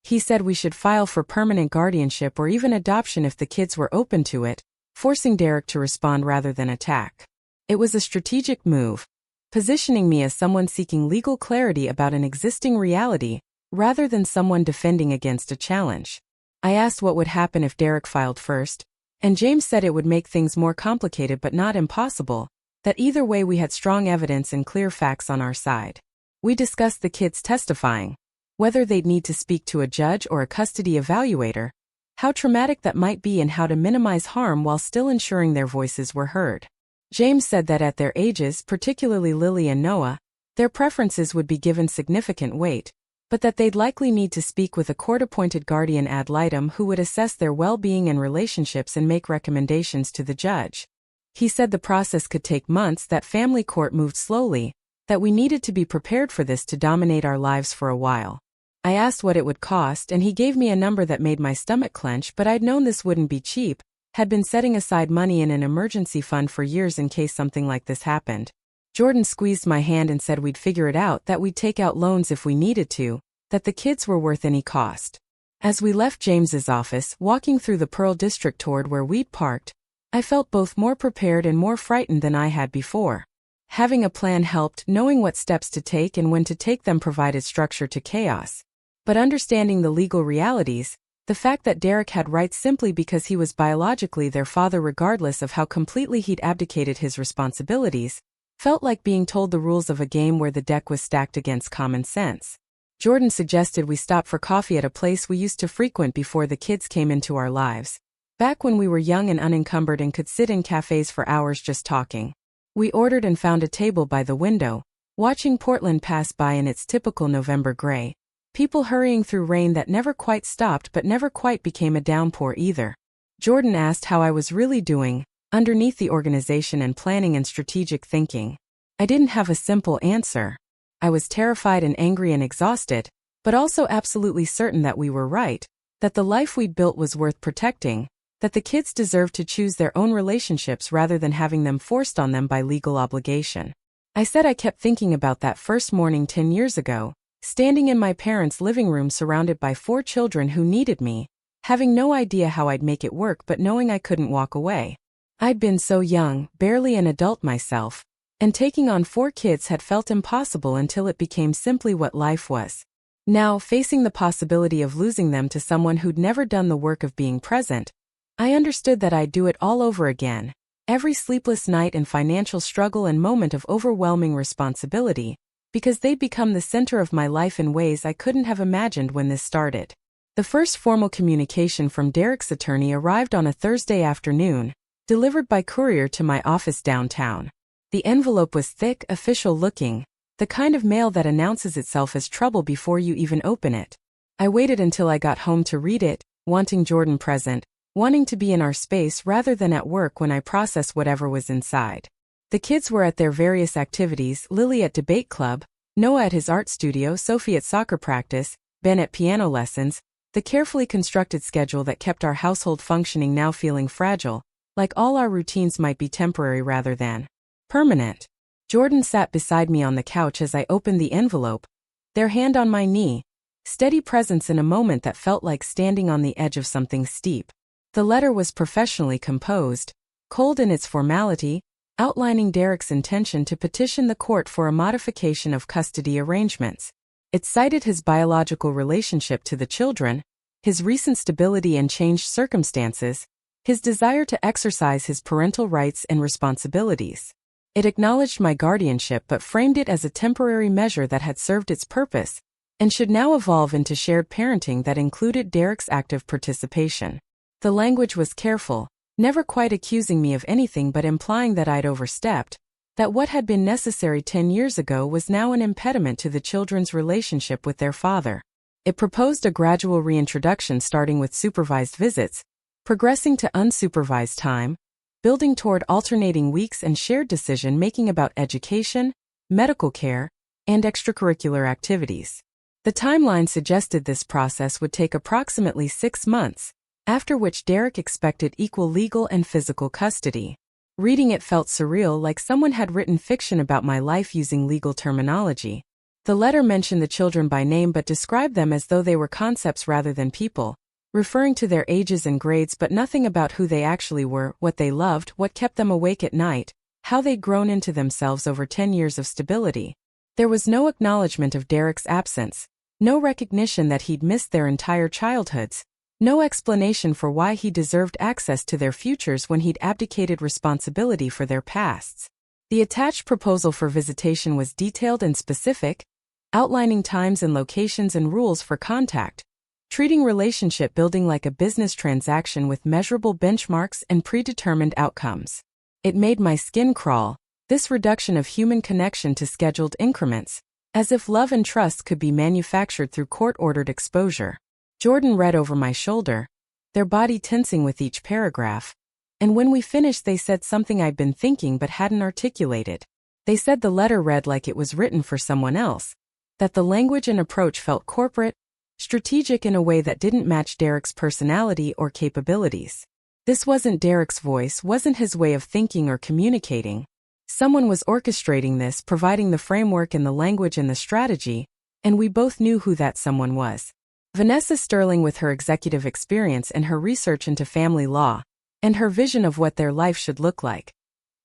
He said we should file for permanent guardianship or even adoption if the kids were open to it, forcing Derek to respond rather than attack. It was a strategic move, positioning me as someone seeking legal clarity about an existing reality, rather than someone defending against a challenge. I asked what would happen if Derek filed first, and James said it would make things more complicated but not impossible, that either way we had strong evidence and clear facts on our side. We discussed the kids testifying, whether they'd need to speak to a judge or a custody evaluator, how traumatic that might be and how to minimize harm while still ensuring their voices were heard. James said that at their ages, particularly Lily and Noah, their preferences would be given significant weight, but that they'd likely need to speak with a court-appointed guardian ad litem who would assess their well-being and relationships and make recommendations to the judge. He said the process could take months, that family court moved slowly, that we needed to be prepared for this to dominate our lives for a while. I asked what it would cost and he gave me a number that made my stomach clench, but I'd known this wouldn't be cheap, had been setting aside money in an emergency fund for years in case something like this happened. Jordan squeezed my hand and said we'd figure it out, that we'd take out loans if we needed to, that the kids were worth any cost. As we left James's office, walking through the Pearl District toward where we'd parked, I felt both more prepared and more frightened than I had before. Having a plan helped, knowing what steps to take and when to take them provided structure to chaos. But understanding the legal realities, the fact that Derek had rights simply because he was biologically their father regardless of how completely he'd abdicated his responsibilities, felt like being told the rules of a game where the deck was stacked against common sense. Jordan suggested we stop for coffee at a place we used to frequent before the kids came into our lives, back when we were young and unencumbered and could sit in cafes for hours just talking. We ordered and found a table by the window, watching Portland pass by in its typical November gray, people hurrying through rain that never quite stopped but never quite became a downpour either. Jordan asked how I was really doing, underneath the organization and planning and strategic thinking. I didn't have a simple answer. I was terrified and angry and exhausted, but also absolutely certain that we were right, that the life we'd built was worth protecting, that the kids deserved to choose their own relationships rather than having them forced on them by legal obligation. I said I kept thinking about that first morning 10 years ago, standing in my parents' living room surrounded by 4 children who needed me, having no idea how I'd make it work but knowing I couldn't walk away. I'd been so young, barely an adult myself, and taking on 4 kids had felt impossible until it became simply what life was. Now, facing the possibility of losing them to someone who'd never done the work of being present, I understood that I'd do it all over again. Every sleepless night and financial struggle and moment of overwhelming responsibility, because they'd become the center of my life in ways I couldn't have imagined when this started. The first formal communication from Derek's attorney arrived on a Thursday afternoon, delivered by courier to my office downtown. The envelope was thick, official-looking, the kind of mail that announces itself as trouble before you even open it. I waited until I got home to read it, wanting Jordan present, wanting to be in our space rather than at work when I processed whatever was inside. The kids were at their various activities, Lily at debate club, Noah at his art studio, Sophie at soccer practice, Ben at piano lessons, the carefully constructed schedule that kept our household functioning now feeling fragile, like all our routines might be temporary rather than permanent. Jordan sat beside me on the couch as I opened the envelope, their hand on my knee, steady presence in a moment that felt like standing on the edge of something steep. The letter was professionally composed, cold in its formality, outlining Derek's intention to petition the court for a modification of custody arrangements. It cited his biological relationship to the children, his recent stability and changed circumstances, his desire to exercise his parental rights and responsibilities. It acknowledged my guardianship but framed it as a temporary measure that had served its purpose and should now evolve into shared parenting that included Derek's active participation. The language was careful, never quite accusing me of anything but implying that I'd overstepped, that what had been necessary 10 years ago was now an impediment to the children's relationship with their father. It proposed a gradual reintroduction starting with supervised visits, progressing to unsupervised time, building toward alternating weeks and shared decision-making about education, medical care, and extracurricular activities. The timeline suggested this process would take approximately 6 months, after which Derek expected equal legal and physical custody. Reading it felt surreal, like someone had written fiction about my life using legal terminology. The letter mentioned the children by name but described them as though they were concepts rather than people, referring to their ages and grades but nothing about who they actually were, what they loved, what kept them awake at night, how they'd grown into themselves over 10 years of stability. There was no acknowledgement of Derek's absence, no recognition that he'd missed their entire childhoods, no explanation for why he deserved access to their futures when he'd abdicated responsibility for their pasts. The attached proposal for visitation was detailed and specific, outlining times and locations and rules for contact, treating relationship building like a business transaction with measurable benchmarks and predetermined outcomes. It made my skin crawl, this reduction of human connection to scheduled increments, as if love and trust could be manufactured through court-ordered exposure. Jordan read over my shoulder, their body tensing with each paragraph, and when we finished they said something I'd been thinking but hadn't articulated. They said the letter read like it was written for someone else, that the language and approach felt corporate, strategic in a way that didn't match Derek's personality or capabilities. This wasn't Derek's voice, wasn't his way of thinking or communicating. Someone was orchestrating this, providing the framework and the language and the strategy, and we both knew who that someone was. Vanessa Sterling, with her executive experience and her research into family law, and her vision of what their life should look like.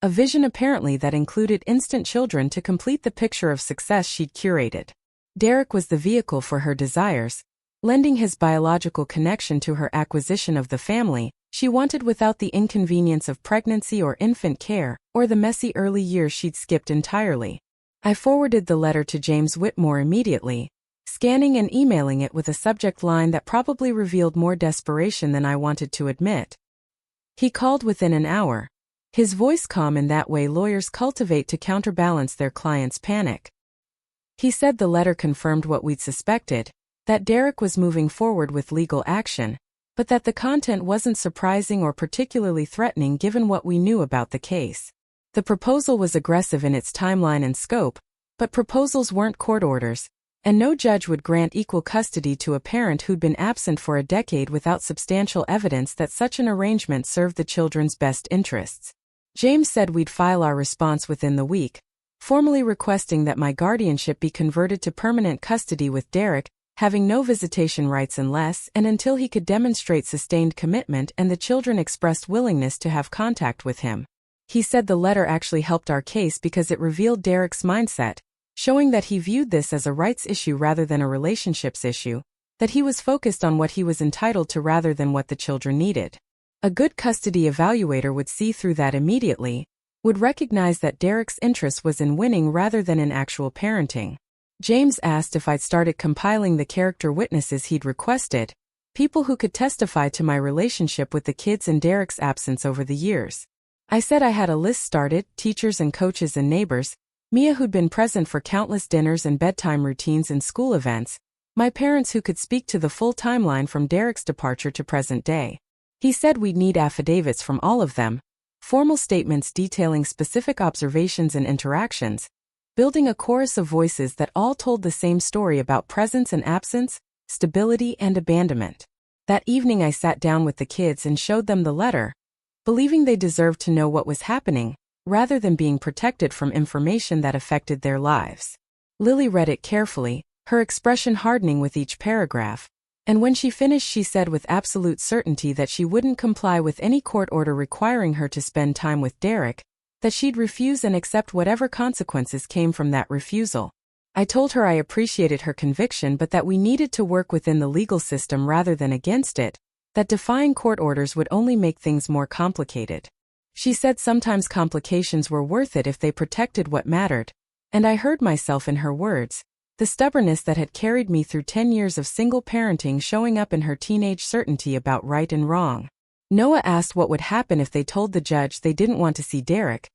A vision apparently that included instant children to complete the picture of success she'd curated. Derek was the vehicle for her desires, lending his biological connection to her acquisition of the family she wanted without the inconvenience of pregnancy or infant care, or the messy early years she'd skipped entirely. I forwarded the letter to James Whitmore immediately, scanning and emailing it with a subject line that probably revealed more desperation than I wanted to admit. He called within an hour, his voice calm in that way lawyers cultivate to counterbalance their clients' panic. He said the letter confirmed what we'd suspected, that Derek was moving forward with legal action, but that the content wasn't surprising or particularly threatening given what we knew about the case. The proposal was aggressive in its timeline and scope, but proposals weren't court orders, and no judge would grant equal custody to a parent who'd been absent for a decade without substantial evidence that such an arrangement served the children's best interests. James said we'd file our response within the week, formally requesting that my guardianship be converted to permanent custody with Derek having no visitation rights unless and until he could demonstrate sustained commitment and the children expressed willingness to have contact with him. He said the letter actually helped our case because it revealed Derek's mindset, showing that he viewed this as a rights issue rather than a relationships issue, that he was focused on what he was entitled to rather than what the children needed. A good custody evaluator would see through that immediately, would recognize that Derek's interest was in winning rather than in actual parenting. James asked if I'd started compiling the character witnesses he'd requested, people who could testify to my relationship with the kids in Derek's absence over the years. I said I had a list started, teachers and coaches and neighbors, Mia who'd been present for countless dinners and bedtime routines and school events, my parents who could speak to the full timeline from Derek's departure to present day. He said we'd need affidavits from all of them, formal statements detailing specific observations and interactions, building a chorus of voices that all told the same story about presence and absence, stability and abandonment. That evening I sat down with the kids and showed them the letter, believing they deserved to know what was happening, rather than being protected from information that affected their lives. Lily read it carefully, her expression hardening with each paragraph, and when she finished she said with absolute certainty that she wouldn't comply with any court order requiring her to spend time with Derek, that she'd refuse and accept whatever consequences came from that refusal. I told her I appreciated her conviction but that we needed to work within the legal system rather than against it, that defying court orders would only make things more complicated. She said sometimes complications were worth it if they protected what mattered, and I heard myself in her words, the stubbornness that had carried me through 10 years of single parenting showing up in her teenage certainty about right and wrong. Noah asked what would happen if they told the judge they didn't want to see Derek,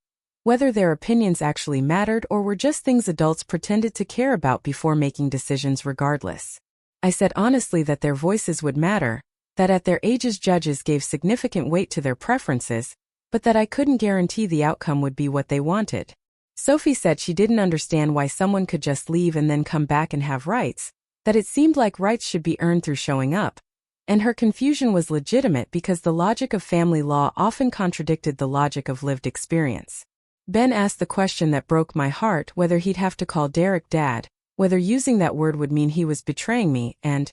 whether their opinions actually mattered or were just things adults pretended to care about before making decisions regardless. I said honestly that their voices would matter, that at their ages judges gave significant weight to their preferences, but that I couldn't guarantee the outcome would be what they wanted. Sophie said she didn't understand why someone could just leave and then come back and have rights, that it seemed like rights should be earned through showing up, and her confusion was legitimate because the logic of family law often contradicted the logic of lived experience. Ben asked the question that broke my heart, whether he'd have to call Derek Dad, whether using that word would mean he was betraying me, and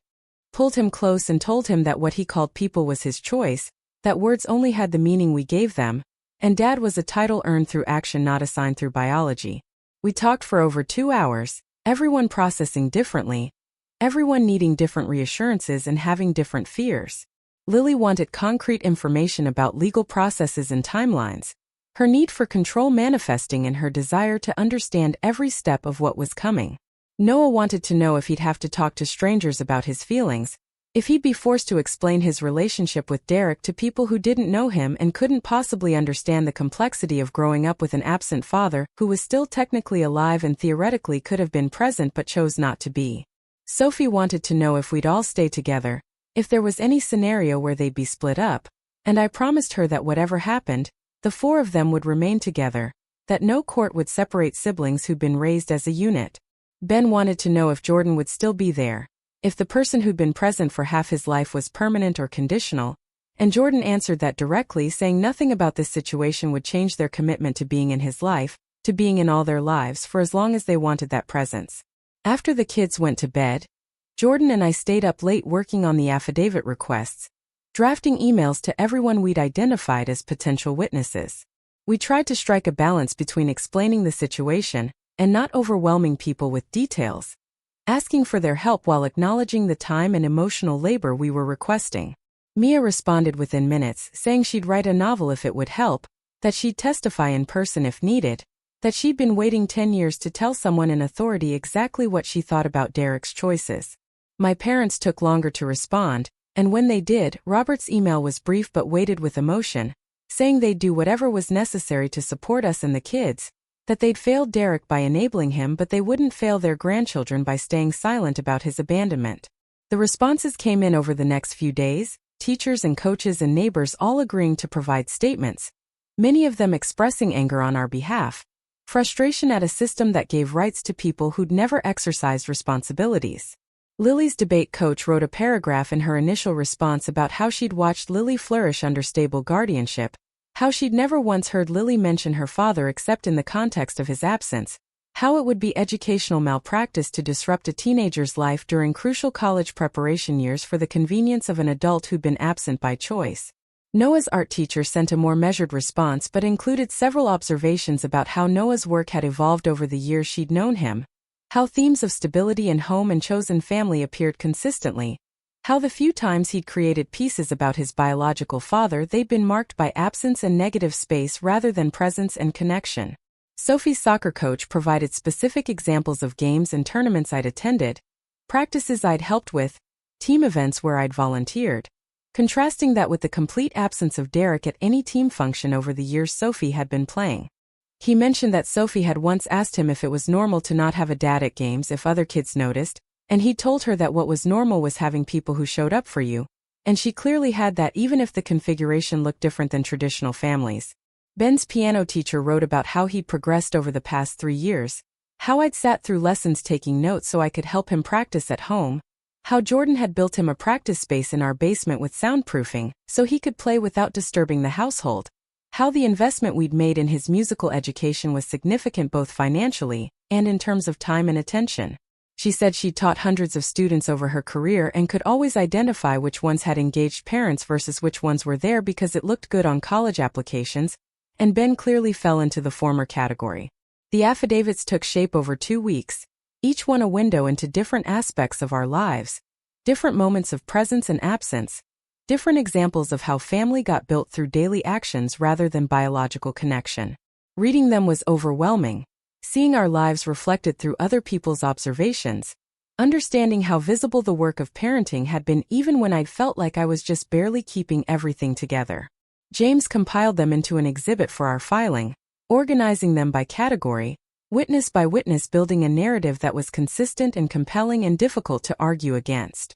pulled him close and told him that what he called people was his choice, that words only had the meaning we gave them, and Dad was a title earned through action not assigned through biology. We talked for over 2 hours, everyone processing differently, everyone needing different reassurances and having different fears. Lily wanted concrete information about legal processes and timelines, her need for control manifesting in her desire to understand every step of what was coming. Noah wanted to know if he'd have to talk to strangers about his feelings, if he'd be forced to explain his relationship with Derek to people who didn't know him and couldn't possibly understand the complexity of growing up with an absent father who was still technically alive and theoretically could have been present but chose not to be. Sophie wanted to know if we'd all stay together, if there was any scenario where they'd be split up, and I promised her that whatever happened, the 4 of them would remain together, that no court would separate siblings who'd been raised as a unit. Ben wanted to know if Jordan would still be there, if the person who'd been present for half his life was permanent or conditional, and Jordan answered that directly, saying nothing about this situation would change their commitment to being in his life, to being in all their lives for as long as they wanted that presence. After the kids went to bed, Jordan and I stayed up late working on the affidavit requests, drafting emails to everyone we'd identified as potential witnesses. We tried to strike a balance between explaining the situation and not overwhelming people with details, asking for their help while acknowledging the time and emotional labor we were requesting. Mia responded within minutes, saying she'd write a novel if it would help, that she'd testify in person if needed, that she'd been waiting 10 years to tell someone in authority exactly what she thought about Derek's choices. My parents took longer to respond, and when they did, Robert's email was brief but weighted with emotion, saying they'd do whatever was necessary to support us and the kids, that they'd failed Derek by enabling him but they wouldn't fail their grandchildren by staying silent about his abandonment. The responses came in over the next few days, teachers and coaches and neighbors all agreeing to provide statements, many of them expressing anger on our behalf, frustration at a system that gave rights to people who'd never exercised responsibilities. Lily's debate coach wrote a paragraph in her initial response about how she'd watched Lily flourish under stable guardianship, how she'd never once heard Lily mention her father except in the context of his absence, how it would be educational malpractice to disrupt a teenager's life during crucial college preparation years for the convenience of an adult who'd been absent by choice. Noah's art teacher sent a more measured response but included several observations about how Noah's work had evolved over the years she'd known him, how themes of stability and home and chosen family appeared consistently, how the few times he'd created pieces about his biological father they'd been marked by absence and negative space rather than presence and connection. Sophie's soccer coach provided specific examples of games and tournaments I'd attended, practices I'd helped with, team events where I'd volunteered, contrasting that with the complete absence of Derek at any team function over the years Sophie had been playing. He mentioned that Sophie had once asked him if it was normal to not have a dad at games if other kids noticed, and he'd told her that what was normal was having people who showed up for you, and she clearly had that even if the configuration looked different than traditional families. Ben's piano teacher wrote about how he'd progressed over the past 3 years, how I'd sat through lessons taking notes so I could help him practice at home, how Jordan had built him a practice space in our basement with soundproofing so he could play without disturbing the household, how the investment we'd made in his musical education was significant both financially and in terms of time and attention. She said she'd taught hundreds of students over her career and could always identify which ones had engaged parents versus which ones were there because it looked good on college applications, and Ben clearly fell into the former category. The affidavits took shape over 2 weeks, each one a window into different aspects of our lives, different moments of presence and absence, different examples of how family got built through daily actions rather than biological connection. Reading them was overwhelming, seeing our lives reflected through other people's observations, understanding how visible the work of parenting had been even when I'd felt like I was just barely keeping everything together. James compiled them into an exhibit for our filing, organizing them by category, witness by witness, building a narrative that was consistent and compelling and difficult to argue against.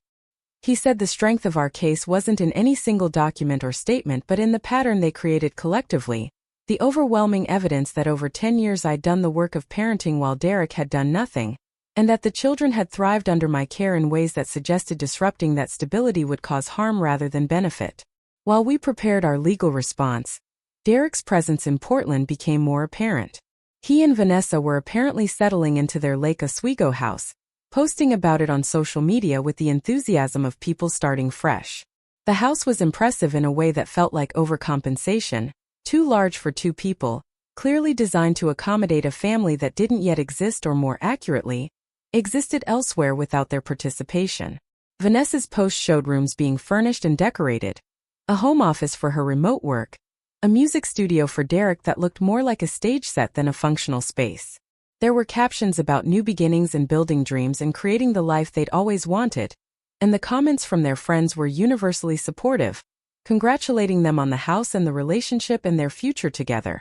He said the strength of our case wasn't in any single document or statement but in the pattern they created collectively, the overwhelming evidence that over 10 years I'd done the work of parenting while Derek had done nothing, and that the children had thrived under my care in ways that suggested disrupting that stability would cause harm rather than benefit. While we prepared our legal response, Derek's presence in Portland became more apparent. He and Vanessa were apparently settling into their Lake Oswego house, posting about it on social media with the enthusiasm of people starting fresh. The house was impressive in a way that felt like overcompensation, too large for 2 people, clearly designed to accommodate a family that didn't yet exist or more accurately, existed elsewhere without their participation. Vanessa's post showed rooms being furnished and decorated, a home office for her remote work, a music studio for Derek that looked more like a stage set than a functional space. There were captions about new beginnings and building dreams and creating the life they'd always wanted, and the comments from their friends were universally supportive, congratulating them on the house and the relationship and their future together.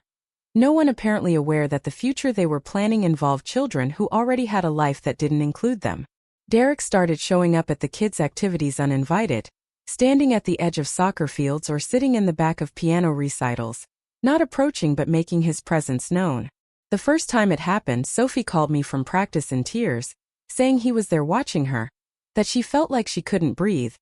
No one apparently aware that the future they were planning involved children who already had a life that didn't include them. Derek started showing up at the kids' activities uninvited, standing at the edge of soccer fields or sitting in the back of piano recitals, not approaching but making his presence known. The first time it happened, Sophie called me from practice in tears, saying he was there watching her, that she felt like she couldn't breathe,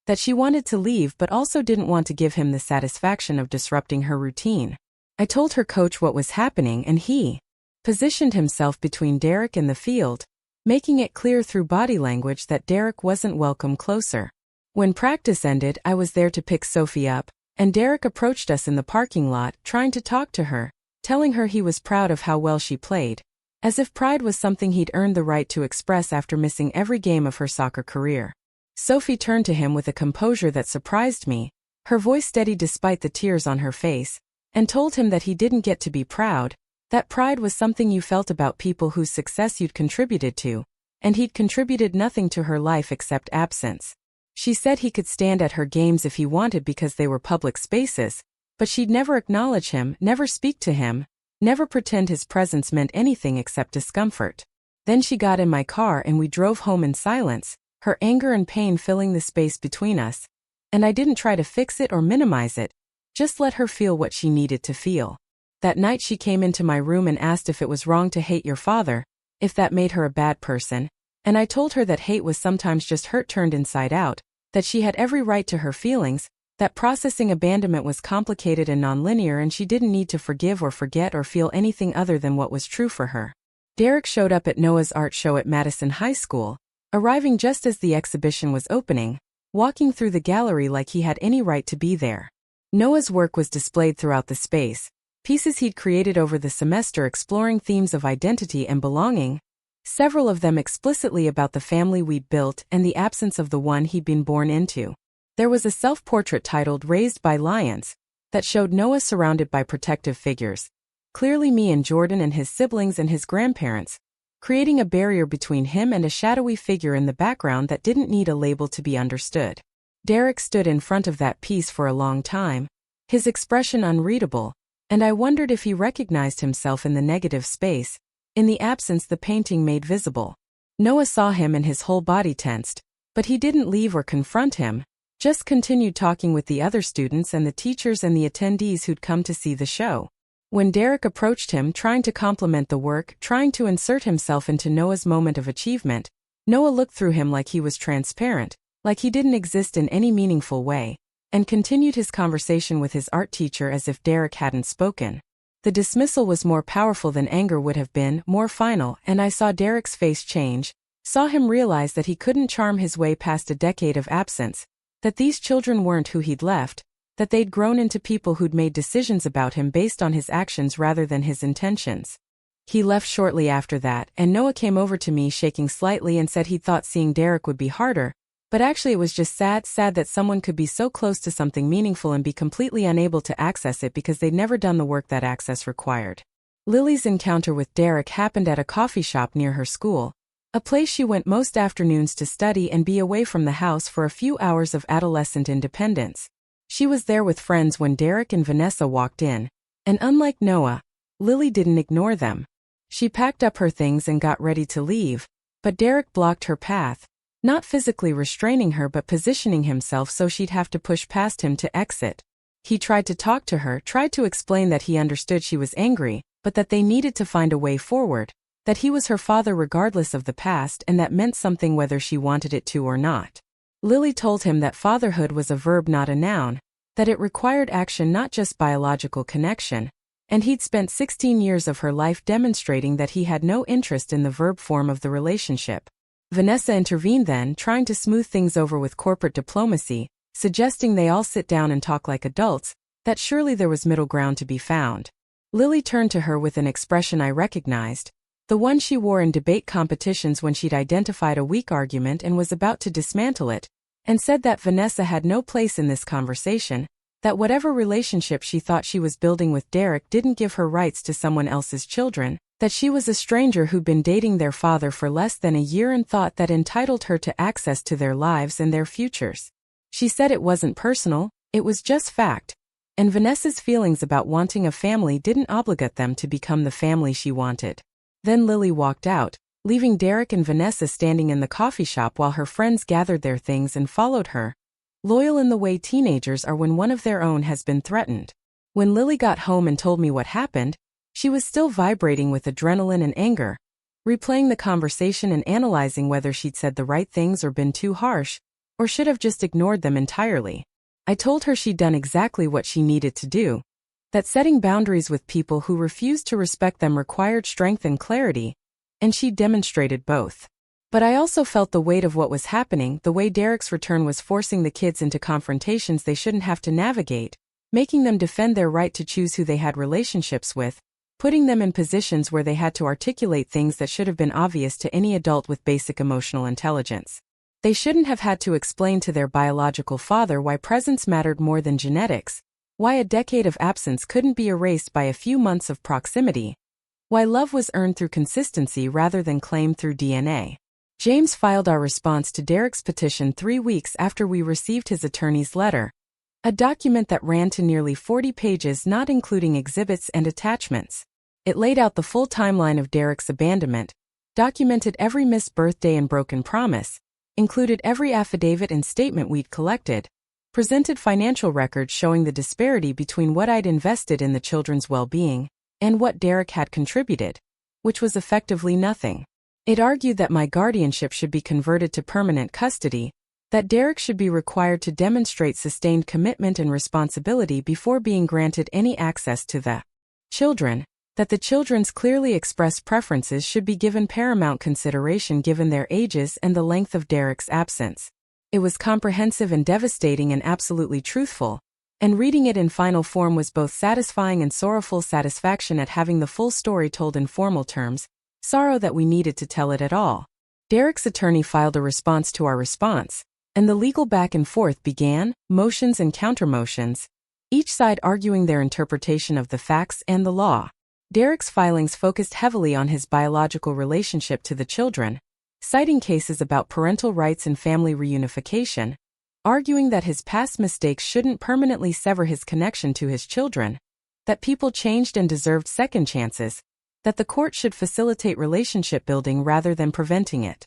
that she wanted to leave but also didn't want to give him the satisfaction of disrupting her routine. I told her coach what was happening and he positioned himself between Derek and the field, making it clear through body language that Derek wasn't welcome closer. When practice ended, I was there to pick Sophie up, and Derek approached us in the parking lot, trying to talk to her, telling her he was proud of how well she played, as if pride was something he'd earned the right to express after missing every game of her soccer career. Sophie turned to him with a composure that surprised me, her voice steady despite the tears on her face, and told him that he didn't get to be proud, that pride was something you felt about people whose success you'd contributed to, and he'd contributed nothing to her life except absence. She said he could stand at her games if he wanted because they were public spaces, but she'd never acknowledge him, never speak to him, never pretend his presence meant anything except discomfort. Then she got in my car and we drove home in silence, her anger and pain filling the space between us, and I didn't try to fix it or minimize it, just let her feel what she needed to feel. That night she came into my room and asked if it was wrong to hate your father, if that made her a bad person, and I told her that hate was sometimes just hurt turned inside out, that she had every right to her feelings, that processing abandonment was complicated and nonlinear and she didn't need to forgive or forget or feel anything other than what was true for her. Derek showed up at Noah's art show at Madison High School, arriving just as the exhibition was opening, walking through the gallery like he had any right to be there. Noah's work was displayed throughout the space, pieces he'd created over the semester exploring themes of identity and belonging, several of them explicitly about the family we'd built and the absence of the one he'd been born into. There was a self-portrait titled Raised by Lions that showed Noah surrounded by protective figures, clearly me and Jordan and his siblings and his grandparents, creating a barrier between him and a shadowy figure in the background that didn't need a label to be understood. Derek stood in front of that piece for a long time, his expression unreadable, and I wondered if he recognized himself in the negative space, in the absence the painting made visible. Noah saw him and his whole body tensed, but he didn't leave or confront him, just continued talking with the other students and the teachers and the attendees who'd come to see the show. When Derek approached him trying to compliment the work, trying to insert himself into Noah's moment of achievement, Noah looked through him like he was transparent, like he didn't exist in any meaningful way, and continued his conversation with his art teacher as if Derek hadn't spoken. The dismissal was more powerful than anger would have been, more final, and I saw Derek's face change, saw him realize that he couldn't charm his way past a decade of absence, that these children weren't who he'd left, that they'd grown into people who'd made decisions about him based on his actions rather than his intentions. He left shortly after that, and Noah came over to me shaking slightly and said he'd thought seeing Derek would be harder, but actually it was just sad that someone could be so close to something meaningful and be completely unable to access it because they'd never done the work that access required. Lily's encounter with Derek happened at a coffee shop near her school, a place she went most afternoons to study and be away from the house for a few hours of adolescent independence. She was there with friends when Derek and Vanessa walked in, and unlike Noah, Lily didn't ignore them. She packed up her things and got ready to leave, but Derek blocked her path, not physically restraining her but positioning himself so she'd have to push past him to exit. He tried to talk to her, tried to explain that he understood she was angry, but that they needed to find a way forward, that he was her father regardless of the past and that meant something whether she wanted it to or not. Lily told him that fatherhood was a verb not a noun, that it required action not just biological connection, and he'd spent 16 years of her life demonstrating that he had no interest in the verb form of the relationship. Vanessa intervened then, trying to smooth things over with corporate diplomacy, suggesting they all sit down and talk like adults, that surely there was middle ground to be found. Lily turned to her with an expression I recognized, the one she wore in debate competitions when she'd identified a weak argument and was about to dismantle it, and said that Vanessa had no place in this conversation, that whatever relationship she thought she was building with Derek didn't give her rights to someone else's children, that she was a stranger who'd been dating their father for less than a year and thought that entitled her to access to their lives and their futures. She said it wasn't personal, it was just fact, and Vanessa's feelings about wanting a family didn't obligate them to become the family she wanted. Then Lily walked out, leaving Derek and Vanessa standing in the coffee shop while her friends gathered their things and followed her, loyal in the way teenagers are when one of their own has been threatened. When Lily got home and told me what happened, she was still vibrating with adrenaline and anger, replaying the conversation and analyzing whether she'd said the right things or been too harsh, or should have just ignored them entirely. I told her she'd done exactly what she needed to do, that setting boundaries with people who refused to respect them required strength and clarity, and she demonstrated both. But I also felt the weight of what was happening, the way Derek's return was forcing the kids into confrontations they shouldn't have to navigate, making them defend their right to choose who they had relationships with, putting them in positions where they had to articulate things that should have been obvious to any adult with basic emotional intelligence. They shouldn't have had to explain to their biological father why presence mattered more than genetics, why a decade of absence couldn't be erased by a few months of proximity, why love was earned through consistency rather than claimed through DNA. James filed our response to Derek's petition 3 weeks after we received his attorney's letter, a document that ran to nearly 40 pages not including exhibits and attachments. It laid out the full timeline of Derek's abandonment, documented every missed birthday and broken promise, included every affidavit and statement we'd collected, presented financial records showing the disparity between what I'd invested in the children's well-being and what Derek had contributed, which was effectively nothing. It argued that my guardianship should be converted to permanent custody, that Derek should be required to demonstrate sustained commitment and responsibility before being granted any access to the children, that the children's clearly expressed preferences should be given paramount consideration given their ages and the length of Derek's absence. It was comprehensive and devastating and absolutely truthful, and reading it in final form was both satisfying and sorrowful: satisfaction at having the full story told in formal terms, sorrow that we needed to tell it at all. Derek's attorney filed a response to our response, and the legal back and forth began, motions and countermotions, each side arguing their interpretation of the facts and the law. Derek's filings focused heavily on his biological relationship to the children, citing cases about parental rights and family reunification, arguing that his past mistakes shouldn't permanently sever his connection to his children, that people changed and deserved second chances, that the court should facilitate relationship building rather than preventing it.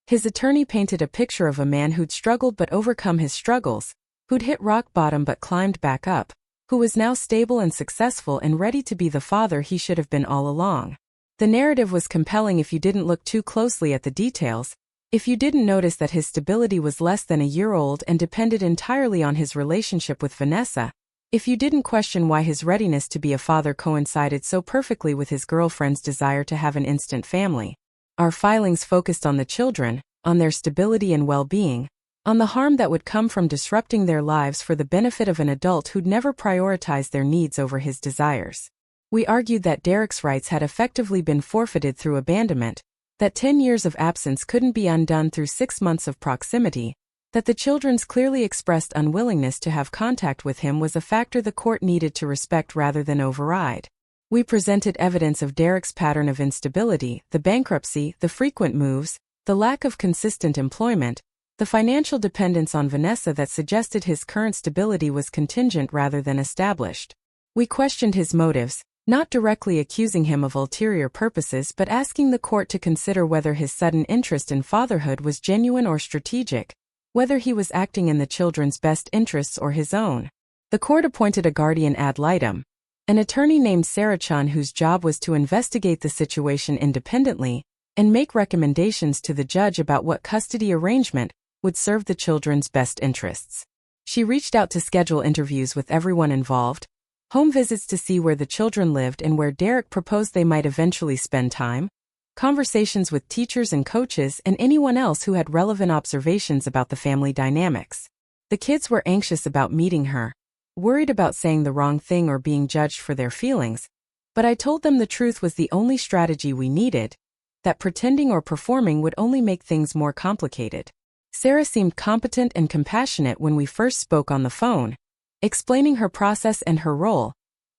His attorney painted a picture of a man who'd struggled but overcome his struggles, who'd hit rock bottom but climbed back up, who was now stable and successful and ready to be the father he should have been all along. The narrative was compelling if you didn't look too closely at the details, if you didn't notice that his stability was less than a year old and depended entirely on his relationship with Vanessa, if you didn't question why his readiness to be a father coincided so perfectly with his girlfriend's desire to have an instant family. Our filings focused on the children, on their stability and well-being, on the harm that would come from disrupting their lives for the benefit of an adult who'd never prioritized their needs over his desires. We argued that Derek's rights had effectively been forfeited through abandonment, that 10 years of absence couldn't be undone through 6 months of proximity, that the children's clearly expressed unwillingness to have contact with him was a factor the court needed to respect rather than override. We presented evidence of Derek's pattern of instability, the bankruptcy, the frequent moves, the lack of consistent employment, the financial dependence on Vanessa that suggested his current stability was contingent rather than established. We questioned his motives, not directly accusing him of ulterior purposes but asking the court to consider whether his sudden interest in fatherhood was genuine or strategic, whether he was acting in the children's best interests or his own. The court appointed a guardian ad litem, an attorney named Sarah Chun whose job was to investigate the situation independently and make recommendations to the judge about what custody arrangement would serve the children's best interests. She reached out to schedule interviews with everyone involved, home visits to see where the children lived and where Derek proposed they might eventually spend time, conversations with teachers and coaches and anyone else who had relevant observations about the family dynamics. The kids were anxious about meeting her, worried about saying the wrong thing or being judged for their feelings, but I told them the truth was the only strategy we needed, that pretending or performing would only make things more complicated. Sarah seemed competent and compassionate when we first spoke on the phone, explaining her process and her role,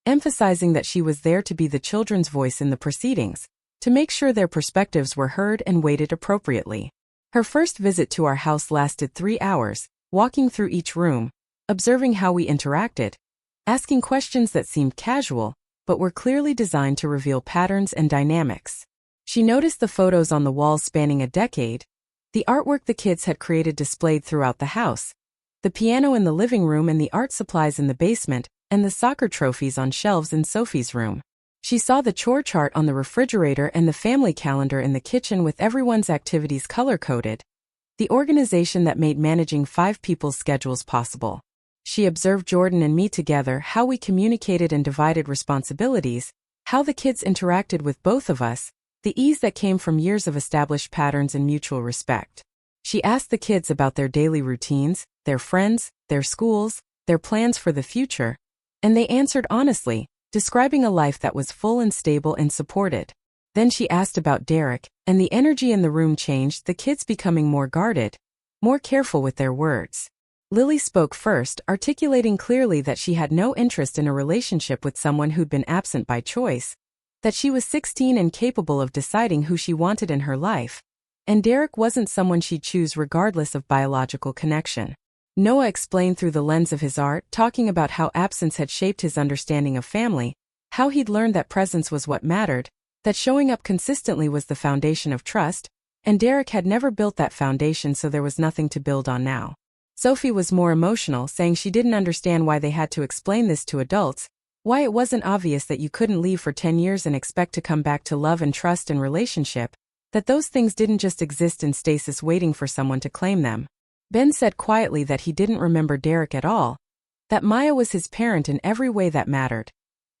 emphasizing that she was there to be the children's voice in the proceedings, to make sure their perspectives were heard and weighted appropriately. Her first visit to our house lasted 3 hours, walking through each room, observing how we interacted, asking questions that seemed casual, but were clearly designed to reveal patterns and dynamics. She noticed the photos on the walls spanning a decade, the artwork the kids had created displayed throughout the house, the piano in the living room and the art supplies in the basement, and the soccer trophies on shelves in Sophie's room. She saw the chore chart on the refrigerator and the family calendar in the kitchen with everyone's activities color-coded, the organization that made managing 5 people's schedules possible. She observed Jordan and me together, how we communicated and divided responsibilities, how the kids interacted with both of us, the ease that came from years of established patterns and mutual respect. She asked the kids about their daily routines, their friends, their schools, their plans for the future, and they answered honestly, describing a life that was full and stable and supported. Then she asked about Derek, and the energy in the room changed, the kids becoming more guarded, more careful with their words. Lily spoke first, articulating clearly that she had no interest in a relationship with someone who'd been absent by choice, that she was 16 and capable of deciding who she wanted in her life, and Derek wasn't someone she'd choose regardless of biological connection. Noah explained through the lens of his art, talking about how absence had shaped his understanding of family, how he'd learned that presence was what mattered, that showing up consistently was the foundation of trust, and Derek had never built that foundation, so there was nothing to build on now. Sophie was more emotional, saying she didn't understand why they had to explain this to adults, why it wasn't obvious that you couldn't leave for 10 years and expect to come back to love and trust and relationship, that those things didn't just exist in stasis waiting for someone to claim them. Ben said quietly that he didn't remember Derek at all, that Maya was his parent in every way that mattered,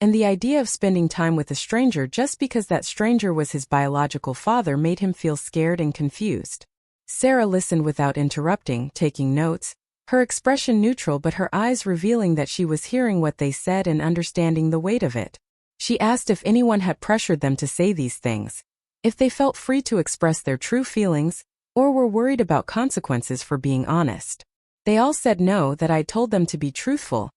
and the idea of spending time with a stranger just because that stranger was his biological father made him feel scared and confused. Sarah listened without interrupting, taking notes, her expression neutral but her eyes revealing that she was hearing what they said and understanding the weight of it. She asked if anyone had pressured them to say these things, if they felt free to express their true feelings, or were worried about consequences for being honest. They all said no, that I told them to be truthful,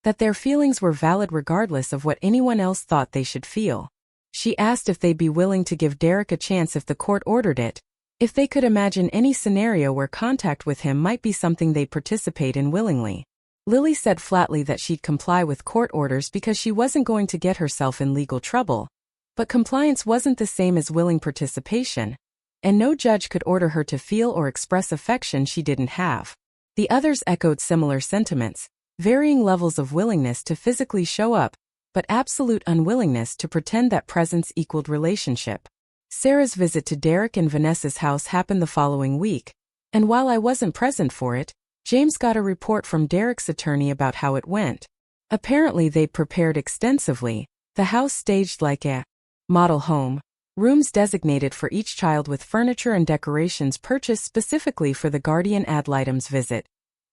that their feelings were valid regardless of what anyone else thought they should feel. She asked if they'd be willing to give Derek a chance if the court ordered it, if they could imagine any scenario where contact with him might be something they'd participate in willingly. Lily said flatly that she'd comply with court orders because she wasn't going to get herself in legal trouble, but compliance wasn't the same as willing participation, and no judge could order her to feel or express affection she didn't have. The others echoed similar sentiments, varying levels of willingness to physically show up, but absolute unwillingness to pretend that presence equaled relationship. Sarah's visit to Derek and Vanessa's house happened the following week, and while I wasn't present for it, James got a report from Derek's attorney about how it went. Apparently they'd prepared extensively, the house staged like a model home, rooms designated for each child with furniture and decorations purchased specifically for the guardian ad litem's visit.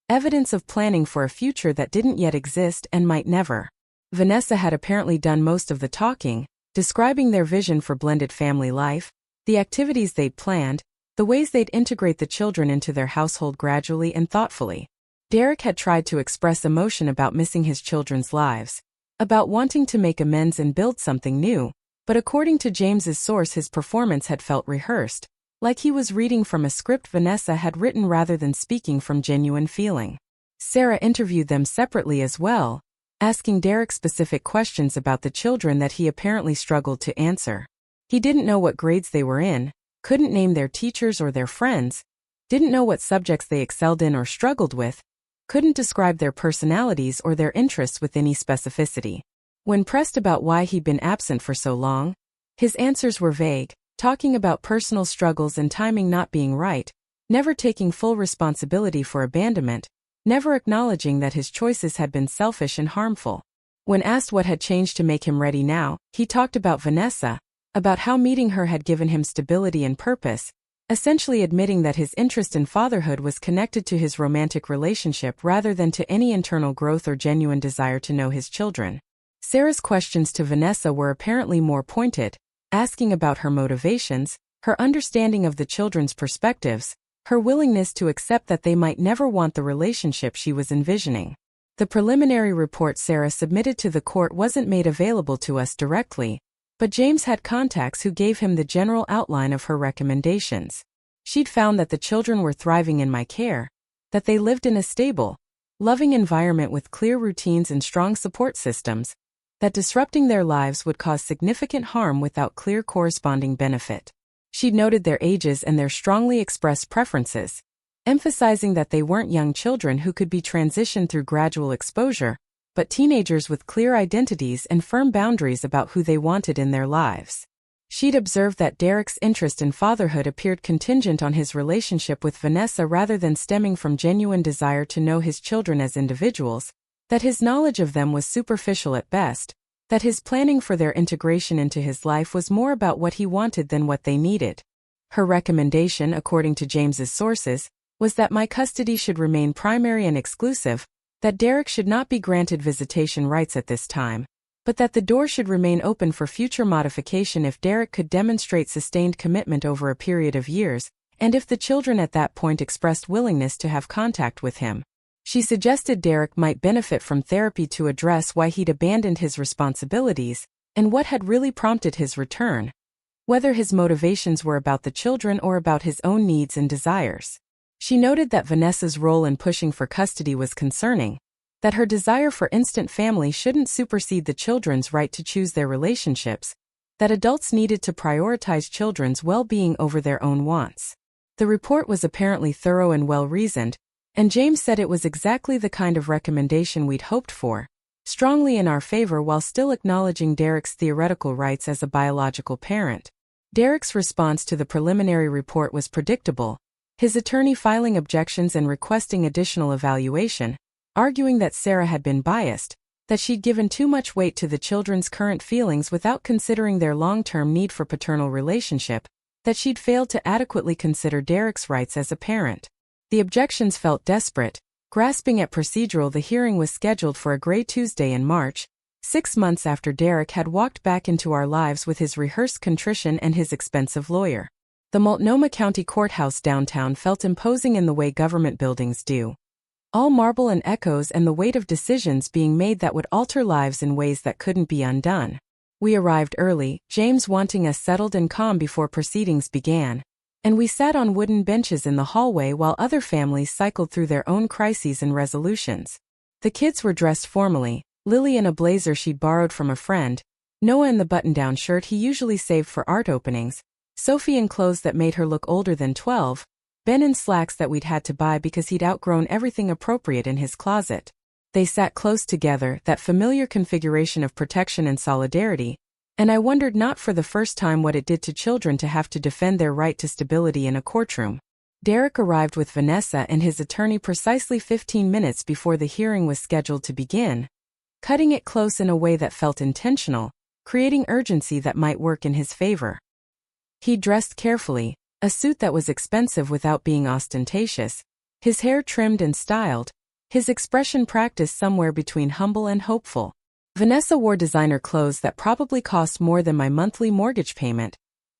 Evidence of planning for a future that didn't yet exist and might never. Vanessa had apparently done most of the talking, describing their vision for blended family life, the activities they'd planned, the ways they'd integrate the children into their household gradually and thoughtfully. Derek had tried to express emotion about missing his children's lives, about wanting to make amends and build something new, but according to James's source his performance had felt rehearsed, like he was reading from a script Vanessa had written rather than speaking from genuine feeling. Sarah interviewed them separately as well, asking Derek specific questions about the children that he apparently struggled to answer. He didn't know what grades they were in, couldn't name their teachers or their friends, didn't know what subjects they excelled in or struggled with, couldn't describe their personalities or their interests with any specificity. When pressed about why he'd been absent for so long, his answers were vague, talking about personal struggles and timing not being right, never taking full responsibility for abandonment, never acknowledging that his choices had been selfish and harmful. When asked what had changed to make him ready now, he talked about Vanessa, about how meeting her had given him stability and purpose, essentially admitting that his interest in fatherhood was connected to his romantic relationship rather than to any internal growth or genuine desire to know his children. Sarah's questions to Vanessa were apparently more pointed, asking about her motivations, her understanding of the children's perspectives, her willingness to accept that they might never want the relationship she was envisioning. The preliminary report Sarah submitted to the court wasn't made available to us directly, but James had contacts who gave him the general outline of her recommendations. She'd found that the children were thriving in my care, that they lived in a stable, loving environment with clear routines and strong support systems, that disrupting their lives would cause significant harm without clear corresponding benefit. She'd noted their ages and their strongly expressed preferences, emphasizing that they weren't young children who could be transitioned through gradual exposure, but teenagers with clear identities and firm boundaries about who they wanted in their lives. She'd observed that Derek's interest in fatherhood appeared contingent on his relationship with Vanessa rather than stemming from genuine desire to know his children as individuals, that his knowledge of them was superficial at best, that his planning for their integration into his life was more about what he wanted than what they needed. Her recommendation, according to James's sources, was that my custody should remain primary and exclusive, that Derek should not be granted visitation rights at this time, but that the door should remain open for future modification if Derek could demonstrate sustained commitment over a period of years, and if the children at that point expressed willingness to have contact with him. She suggested Derek might benefit from therapy to address why he'd abandoned his responsibilities, and what had really prompted his return, whether his motivations were about the children or about his own needs and desires. She noted that Vanessa's role in pushing for custody was concerning, that her desire for instant family shouldn't supersede the children's right to choose their relationships, that adults needed to prioritize children's well-being over their own wants. The report was apparently thorough and well-reasoned, and James said it was exactly the kind of recommendation we'd hoped for, strongly in our favor while still acknowledging Derek's theoretical rights as a biological parent. Derek's response to the preliminary report was predictable, his attorney filing objections and requesting additional evaluation, arguing that Sarah had been biased, that she'd given too much weight to the children's current feelings without considering their long-term need for paternal relationship, that she'd failed to adequately consider Derek's rights as a parent. The objections felt desperate. Grasping at procedural, the hearing was scheduled for a gray Tuesday in March, 6 months after Derek had walked back into our lives with his rehearsed contrition and his expensive lawyer. The Multnomah County Courthouse downtown felt imposing in the way government buildings do. All marble and echoes and the weight of decisions being made that would alter lives in ways that couldn't be undone. We arrived early, James wanting us settled and calm before proceedings began, and we sat on wooden benches in the hallway while other families cycled through their own crises and resolutions. The kids were dressed formally, Lily in a blazer she'd borrowed from a friend, Noah in the button-down shirt he usually saved for art openings, Sophie in clothes that made her look older than 12, Ben in slacks that we'd had to buy because he'd outgrown everything appropriate in his closet. They sat close together, that familiar configuration of protection and solidarity, and I wondered not for the first time what it did to children to have to defend their right to stability in a courtroom. Derek arrived with Vanessa and his attorney precisely 15 minutes before the hearing was scheduled to begin, cutting it close in a way that felt intentional, creating urgency that might work in his favor. He dressed carefully, a suit that was expensive without being ostentatious, his hair trimmed and styled, his expression practiced somewhere between humble and hopeful. Vanessa wore designer clothes that probably cost more than my monthly mortgage payment,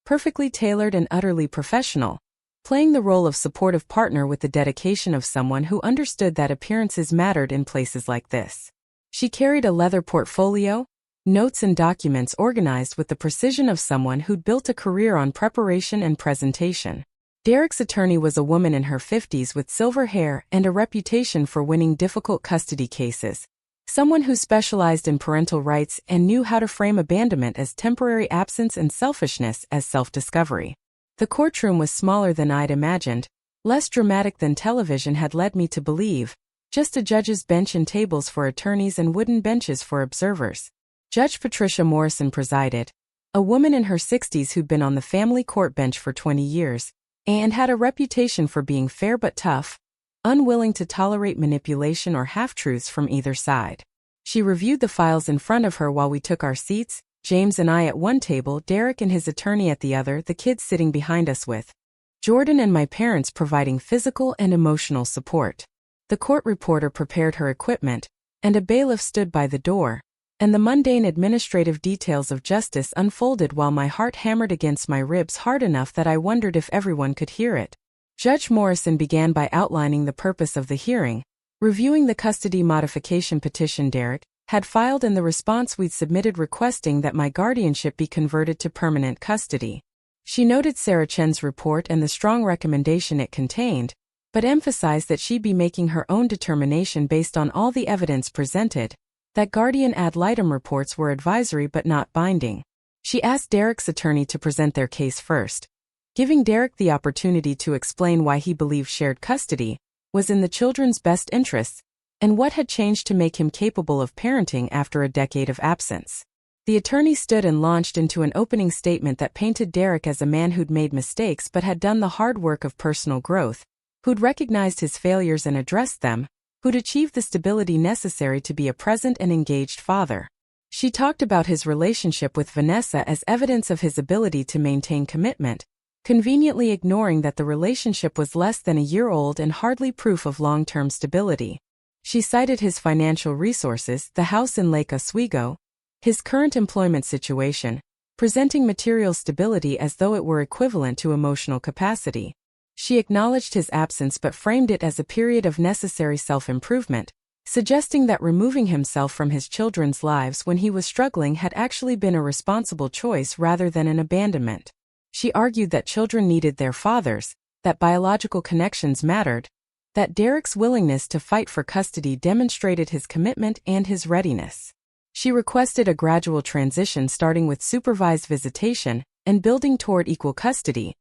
perfectly tailored and utterly professional, playing the role of supportive partner with the dedication of someone who understood that appearances mattered in places like this. She carried a leather portfolio, notes and documents organized with the precision of someone who'd built a career on preparation and presentation. Derek's attorney was a woman in her 50s with silver hair and a reputation for winning difficult custody cases, someone who specialized in parental rights and knew how to frame abandonment as temporary absence and selfishness as self-discovery. The courtroom was smaller than I'd imagined, less dramatic than television had led me to believe, just a judge's bench and tables for attorneys and wooden benches for observers. Judge Patricia Morrison presided, a woman in her 60s who'd been on the family court bench for 20 years, and had a reputation for being fair but tough, unwilling to tolerate manipulation or half-truths from either side. She reviewed the files in front of her while we took our seats, James and I at one table, Derek and his attorney at the other, the kids sitting behind us with Jordan and my parents providing physical and emotional support. The court reporter prepared her equipment, and a bailiff stood by the door, and the mundane administrative details of justice unfolded while my heart hammered against my ribs hard enough that I wondered if everyone could hear it. Judge Morrison began by outlining the purpose of the hearing, reviewing the custody modification petition Derek had filed and the response we'd submitted requesting that my guardianship be converted to permanent custody. She noted Sarah Chen's report and the strong recommendation it contained, but emphasized that she'd be making her own determination based on all the evidence presented, that guardian ad litem reports were advisory but not binding. She asked Derek's attorney to present their case first, giving Derek the opportunity to explain why he believed shared custody was in the children's best interests, and what had changed to make him capable of parenting after a decade of absence. The attorney stood and launched into an opening statement that painted Derek as a man who'd made mistakes but had done the hard work of personal growth, who'd recognized his failures and addressed them, who'd achieved the stability necessary to be a present and engaged father. She talked about his relationship with Vanessa as evidence of his ability to maintain commitment, conveniently ignoring that the relationship was less than a year old and hardly proof of long-term stability. She cited his financial resources, the house in Lake Oswego, his current employment situation, presenting material stability as though it were equivalent to emotional capacity. She acknowledged his absence but framed it as a period of necessary self-improvement, suggesting that removing himself from his children's lives when he was struggling had actually been a responsible choice rather than an abandonment. She argued that children needed their fathers, that biological connections mattered, that Derek's willingness to fight for custody demonstrated his commitment and his readiness. She requested a gradual transition starting with supervised visitation and building toward equal custody,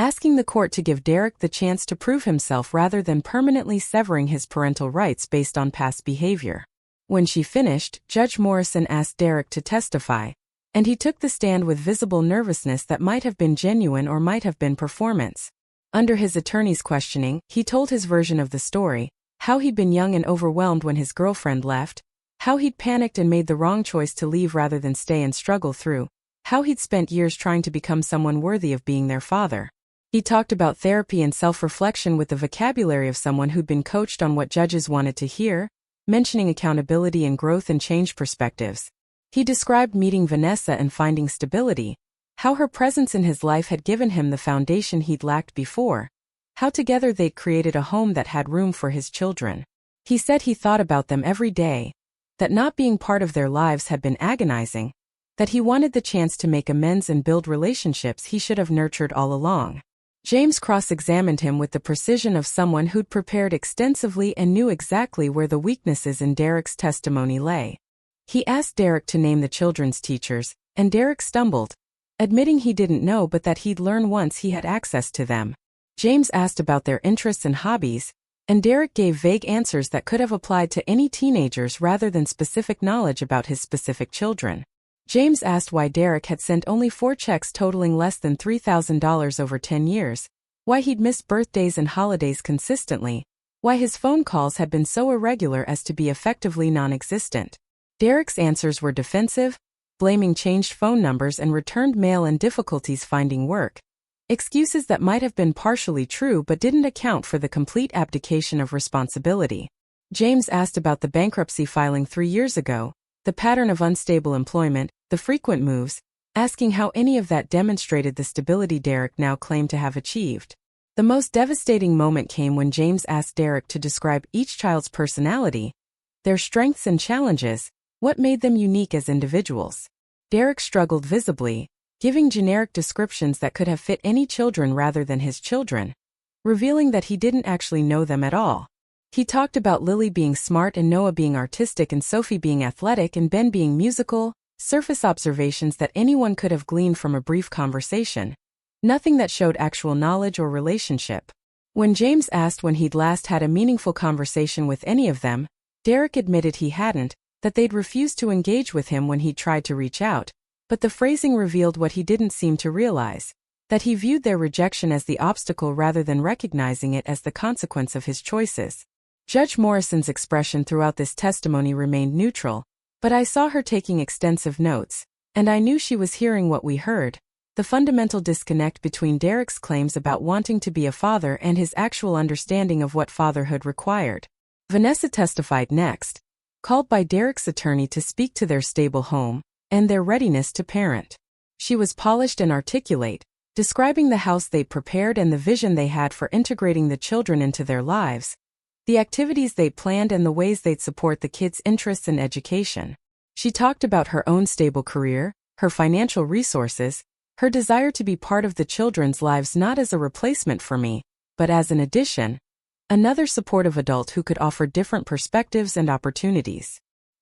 asking the court to give Derek the chance to prove himself rather than permanently severing his parental rights based on past behavior. When she finished, Judge Morrison asked Derek to testify, and he took the stand with visible nervousness that might have been genuine or might have been performance. Under his attorney's questioning, he told his version of the story, how he'd been young and overwhelmed when his girlfriend left, how he'd panicked and made the wrong choice to leave rather than stay and struggle through, how he'd spent years trying to become someone worthy of being their father. He talked about therapy and self-reflection with the vocabulary of someone who'd been coached on what judges wanted to hear, mentioning accountability and growth and change perspectives. He described meeting Vanessa and finding stability, how her presence in his life had given him the foundation he'd lacked before, how together they'd created a home that had room for his children. He said he thought about them every day, that not being part of their lives had been agonizing, that he wanted the chance to make amends and build relationships he should have nurtured all along. James cross-examined him with the precision of someone who'd prepared extensively and knew exactly where the weaknesses in Derek's testimony lay. He asked Derek to name the children's teachers, and Derek stumbled, admitting he didn't know but that he'd learn once he had access to them. James asked about their interests and hobbies, and Derek gave vague answers that could have applied to any teenagers rather than specific knowledge about his specific children. James asked why Derek had sent only 4 checks totaling less than $3,000 over 10 years, why he'd missed birthdays and holidays consistently, why his phone calls had been so irregular as to be effectively non-existent. Derek's answers were defensive, blaming changed phone numbers and returned mail and difficulties finding work. Excuses that might have been partially true but didn't account for the complete abdication of responsibility. James asked about the bankruptcy filing 3 years ago, the pattern of unstable employment, the frequent moves, asking how any of that demonstrated the stability Derek now claimed to have achieved. The most devastating moment came when James asked Derek to describe each child's personality, their strengths and challenges, what made them unique as individuals. Derek struggled visibly, giving generic descriptions that could have fit any children rather than his children, revealing that he didn't actually know them at all. He talked about Lily being smart and Noah being artistic and Sophie being athletic and Ben being musical, surface observations that anyone could have gleaned from a brief conversation. Nothing that showed actual knowledge or relationship. When James asked when he'd last had a meaningful conversation with any of them, Derek admitted he hadn't, that they'd refused to engage with him when he tried to reach out, but the phrasing revealed what he didn't seem to realize, that he viewed their rejection as the obstacle rather than recognizing it as the consequence of his choices. Judge Morrison's expression throughout this testimony remained neutral, but I saw her taking extensive notes, and I knew she was hearing what we heard, the fundamental disconnect between Derek's claims about wanting to be a father and his actual understanding of what fatherhood required. Vanessa testified next, called by Derek's attorney to speak to their stable home and their readiness to parent. She was polished and articulate, describing the house they'd prepared and the vision they had for integrating the children into their lives, the activities they'd planned and the ways they'd support the kids' interests and education. She talked about her own stable career, her financial resources, her desire to be part of the children's lives not as a replacement for me, but as an addition, another supportive adult who could offer different perspectives and opportunities.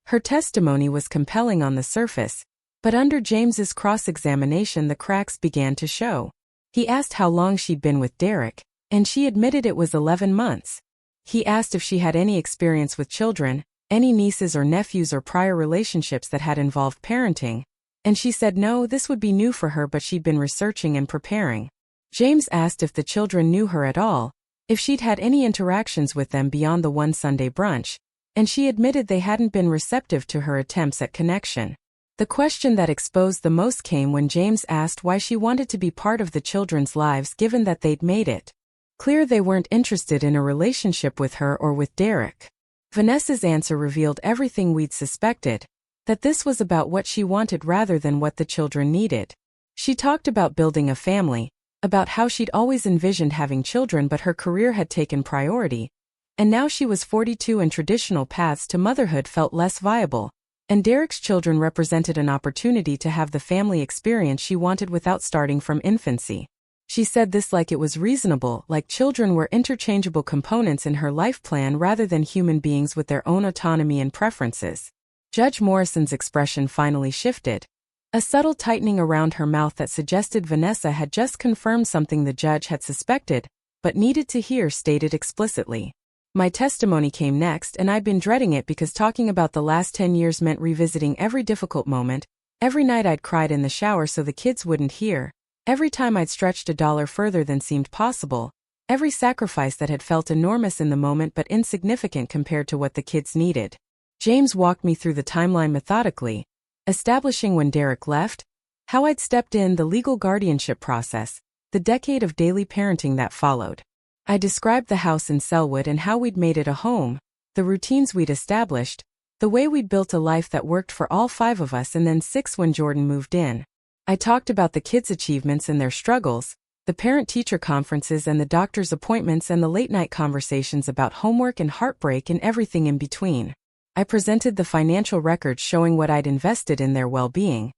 Her testimony was compelling on the surface, but under James's cross-examination the cracks began to show. He asked how long she'd been with Derek, and she admitted it was 11 months. He asked if she had any experience with children, any nieces or nephews or prior relationships that had involved parenting, and she said no, this would be new for her but she'd been researching and preparing. James asked if the children knew her at all, if she'd had any interactions with them beyond the one Sunday brunch, and she admitted they hadn't been receptive to her attempts at connection. The question that exposed the most came when James asked why she wanted to be part of the children's lives given that they'd made it clear they weren't interested in a relationship with her or with Derek. Vanessa's answer revealed everything we'd suspected, that this was about what she wanted rather than what the children needed. She talked about building a family, about how she'd always envisioned having children but her career had taken priority, and now she was 42 and traditional paths to motherhood felt less viable, and Derek's children represented an opportunity to have the family experience she wanted without starting from infancy. She said this like it was reasonable, like children were interchangeable components in her life plan rather than human beings with their own autonomy and preferences. Judge Morrison's expression finally shifted, a subtle tightening around her mouth that suggested Vanessa had just confirmed something the judge had suspected, but needed to hear stated explicitly. My testimony came next and I'd been dreading it because talking about the last 10 years meant revisiting every difficult moment, every night I'd cried in the shower so the kids wouldn't hear, every time I'd stretched $1 further than seemed possible, every sacrifice that had felt enormous in the moment but insignificant compared to what the kids needed. James walked me through the timeline methodically, establishing when Derek left, how I'd stepped in, the legal guardianship process, the decade of daily parenting that followed. I described the house in Sellwood and how we'd made it a home, the routines we'd established, the way we'd built a life that worked for all 5 of us and then 6 when Jordan moved in. I talked about the kids' achievements and their struggles, the parent-teacher conferences and the doctor's appointments and the late-night conversations about homework and heartbreak and everything in between. I presented the financial records showing what I'd invested in their well-being,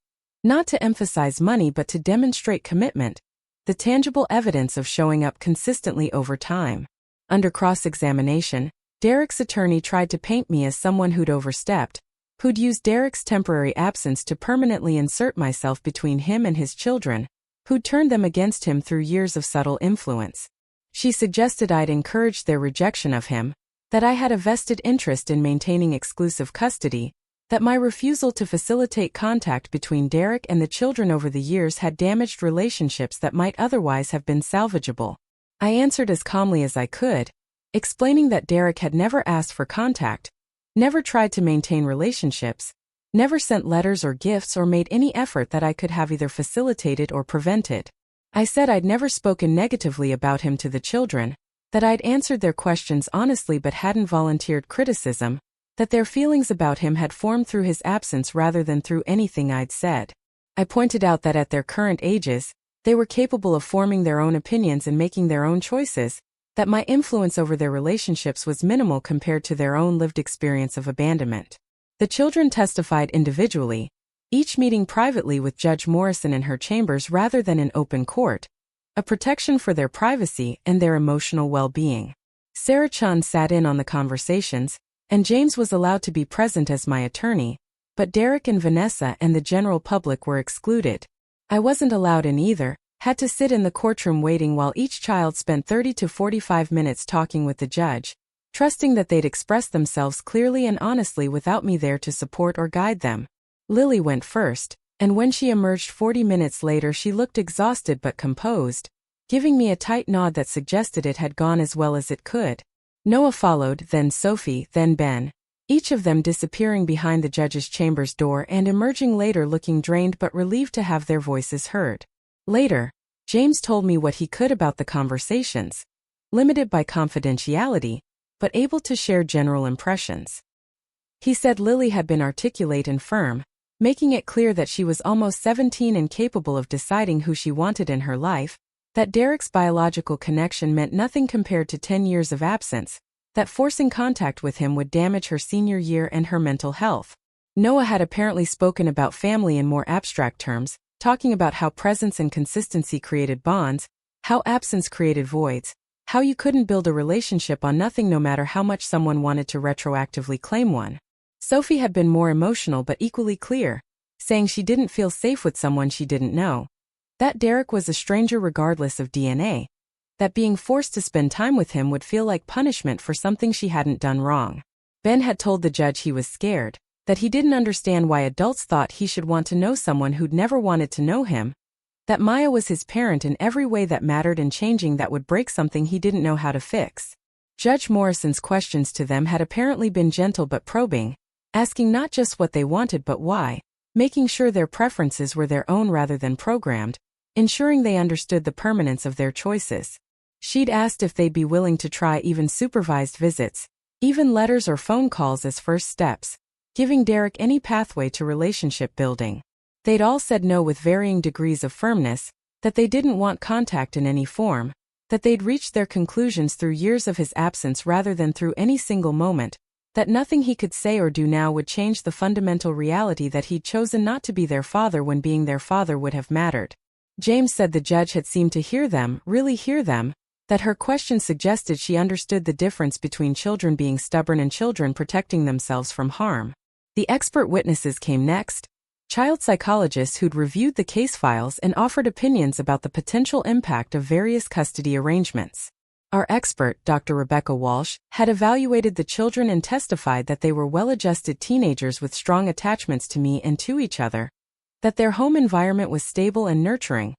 not to emphasize money but to demonstrate commitment, the tangible evidence of showing up consistently over time. Under cross-examination, Derek's attorney tried to paint me as someone who'd overstepped, who'd used Derek's temporary absence to permanently insert myself between him and his children, who'd turned them against him through years of subtle influence. She suggested I'd encouraged their rejection of him, that I had a vested interest in maintaining exclusive custody, that my refusal to facilitate contact between Derek and the children over the years had damaged relationships that might otherwise have been salvageable. I answered as calmly as I could, explaining that Derek had never asked for contact, never tried to maintain relationships, never sent letters or gifts or made any effort that I could have either facilitated or prevented. I said I'd never spoken negatively about him to the children, that I'd answered their questions honestly but hadn't volunteered criticism, that their feelings about him had formed through his absence rather than through anything I'd said. I pointed out that at their current ages, they were capable of forming their own opinions and making their own choices, that my influence over their relationships was minimal compared to their own lived experience of abandonment. The children testified individually, each meeting privately with Judge Morrison in her chambers rather than in open court, a protection for their privacy and their emotional well-being. Sarah Chun sat in on the conversations, and James was allowed to be present as my attorney, but Derek and Vanessa and the general public were excluded. I wasn't allowed in either, had to sit in the courtroom waiting while each child spent 30 to 45 minutes talking with the judge, trusting that they'd express themselves clearly and honestly without me there to support or guide them. Lily went first, and when she emerged 40 minutes later she looked exhausted but composed, giving me a tight nod that suggested it had gone as well as it could. Noah followed, then Sophie, then Ben, each of them disappearing behind the judge's chamber's door and emerging later looking drained but relieved to have their voices heard. Later, James told me what he could about the conversations, limited by confidentiality, but able to share general impressions. He said Lily had been articulate and firm, making it clear that she was almost 17 and capable of deciding who she wanted in her life, that Derek's biological connection meant nothing compared to 10 years of absence, that forcing contact with him would damage her senior year and her mental health. Noah had apparently spoken about family in more abstract terms, talking about how presence and consistency created bonds, how absence created voids, how you couldn't build a relationship on nothing no matter how much someone wanted to retroactively claim one. Sophie had been more emotional but equally clear, saying she didn't feel safe with someone she didn't know, that Derek was a stranger regardless of DNA, that being forced to spend time with him would feel like punishment for something she hadn't done wrong. Ben had told the judge he was scared, that he didn't understand why adults thought he should want to know someone who'd never wanted to know him, that Maya was his parent in every way that mattered and changing that would break something he didn't know how to fix. Judge Morrison's questions to them had apparently been gentle but probing, asking not just what they wanted but why, making sure their preferences were their own rather than programmed, ensuring they understood the permanence of their choices. She'd asked if they'd be willing to try even supervised visits, even letters or phone calls as first steps, giving Derek any pathway to relationship building. They'd all said no with varying degrees of firmness, that they didn't want contact in any form, that they'd reached their conclusions through years of his absence rather than through any single moment, that nothing he could say or do now would change the fundamental reality that he'd chosen not to be their father when being their father would have mattered. James said the judge had seemed to hear them, really hear them, that her question suggested she understood the difference between children being stubborn and children protecting themselves from harm. The expert witnesses came next, child psychologists who'd reviewed the case files and offered opinions about the potential impact of various custody arrangements. Our expert, Dr. Rebecca Walsh, had evaluated the children and testified that they were well-adjusted teenagers with strong attachments to me and to each other, that their home environment was stable and nurturing,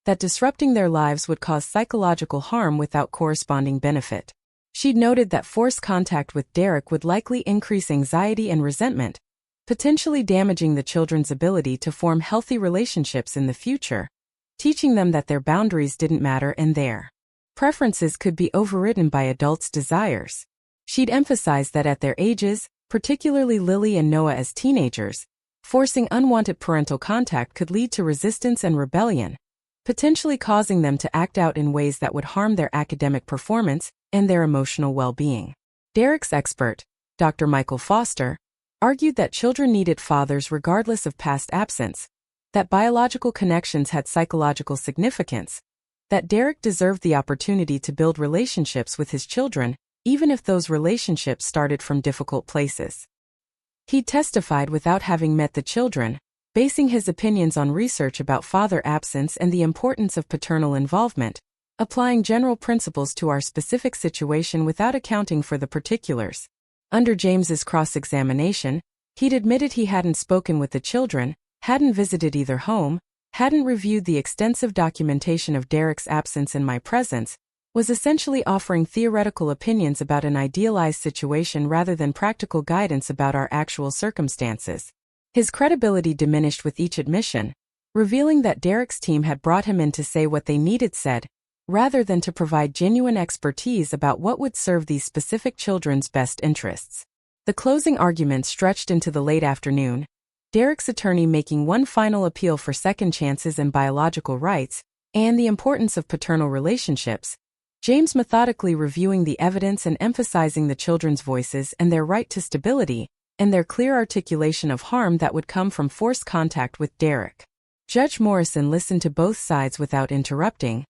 that disrupting their lives would cause psychological harm without corresponding benefit. She'd noted that forced contact with Derek would likely increase anxiety and resentment, potentially damaging the children's ability to form healthy relationships in the future, teaching them that their boundaries didn't matter and their preferences could be overridden by adults' desires. She'd emphasized that at their ages, particularly Lily and Noah as teenagers, forcing unwanted parental contact could lead to resistance and rebellion, potentially causing them to act out in ways that would harm their academic performance and their emotional well-being. Derek's expert, Dr. Michael Foster, argued that children needed fathers regardless of past absence, that biological connections had psychological significance, that Derek deserved the opportunity to build relationships with his children, even if those relationships started from difficult places. He testified without having met the children, basing his opinions on research about father absence and the importance of paternal involvement, applying general principles to our specific situation without accounting for the particulars. Under James's cross-examination, he'd admitted he hadn't spoken with the children, hadn't visited either home, hadn't reviewed the extensive documentation of Derek's absence in my presence, was essentially offering theoretical opinions about an idealized situation rather than practical guidance about our actual circumstances. His credibility diminished with each admission, revealing that Derek's team had brought him in to say what they needed said, rather than to provide genuine expertise about what would serve these specific children's best interests. The closing argument stretched into the late afternoon, Derek's attorney making one final appeal for second chances and biological rights, and the importance of paternal relationships, James methodically reviewing the evidence and emphasizing the children's voices and their right to stability, and their clear articulation of harm that would come from forced contact with Derek. Judge Morrison listened to both sides without interrupting,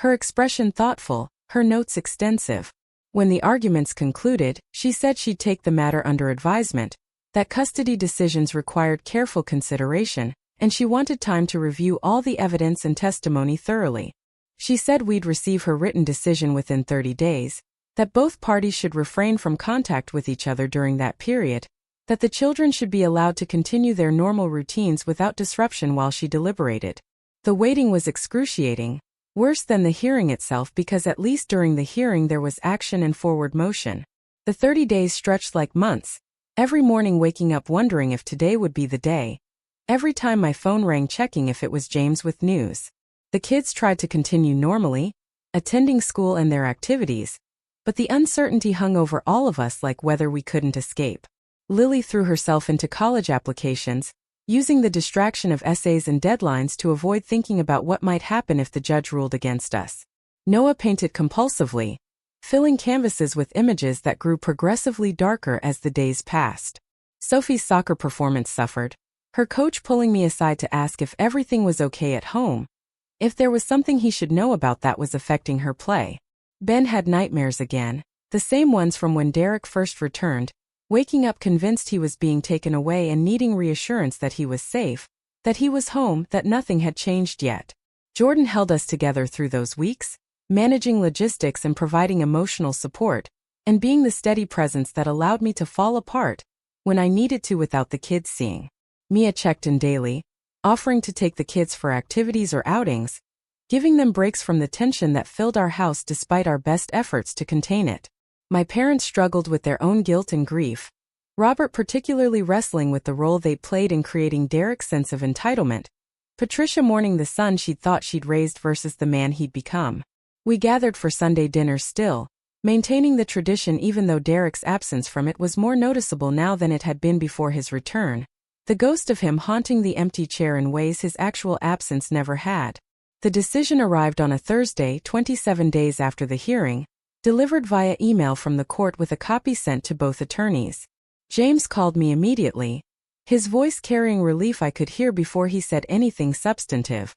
her expression thoughtful, her notes extensive. When the arguments concluded, she said she'd take the matter under advisement, that custody decisions required careful consideration, and she wanted time to review all the evidence and testimony thoroughly. She said we'd receive her written decision within 30 days, that both parties should refrain from contact with each other during that period, that the children should be allowed to continue their normal routines without disruption while she deliberated. The waiting was excruciating, worse than the hearing itself because at least during the hearing there was action and forward motion. The 30 days stretched like months, every morning waking up wondering if today would be the day. Every time my phone rang checking if it was James with news. The kids tried to continue normally, attending school and their activities, but the uncertainty hung over all of us like whether we couldn't escape. Lily threw herself into college applications, using the distraction of essays and deadlines to avoid thinking about what might happen if the judge ruled against us. Noah painted compulsively, filling canvases with images that grew progressively darker as the days passed. Sophie's soccer performance suffered, her coach pulling me aside to ask if everything was okay at home, if there was something he should know about that was affecting her play. Ben had nightmares again, the same ones from when Derek first returned, waking up convinced he was being taken away and needing reassurance that he was safe, that he was home, that nothing had changed yet. Jordan held us together through those weeks, managing logistics and providing emotional support, and being the steady presence that allowed me to fall apart when I needed to without the kids seeing. Mia checked in daily, offering to take the kids for activities or outings, giving them breaks from the tension that filled our house despite our best efforts to contain it. My parents struggled with their own guilt and grief, Robert particularly wrestling with the role they played in creating Derek's sense of entitlement, Patricia mourning the son she'd thought she'd raised versus the man he'd become. We gathered for Sunday dinners still, maintaining the tradition even though Derek's absence from it was more noticeable now than it had been before his return, the ghost of him haunting the empty chair in ways his actual absence never had. The decision arrived on a Thursday, 27 days after the hearing, delivered via email from the court with a copy sent to both attorneys. James called me immediately, his voice carrying relief I could hear before he said anything substantive.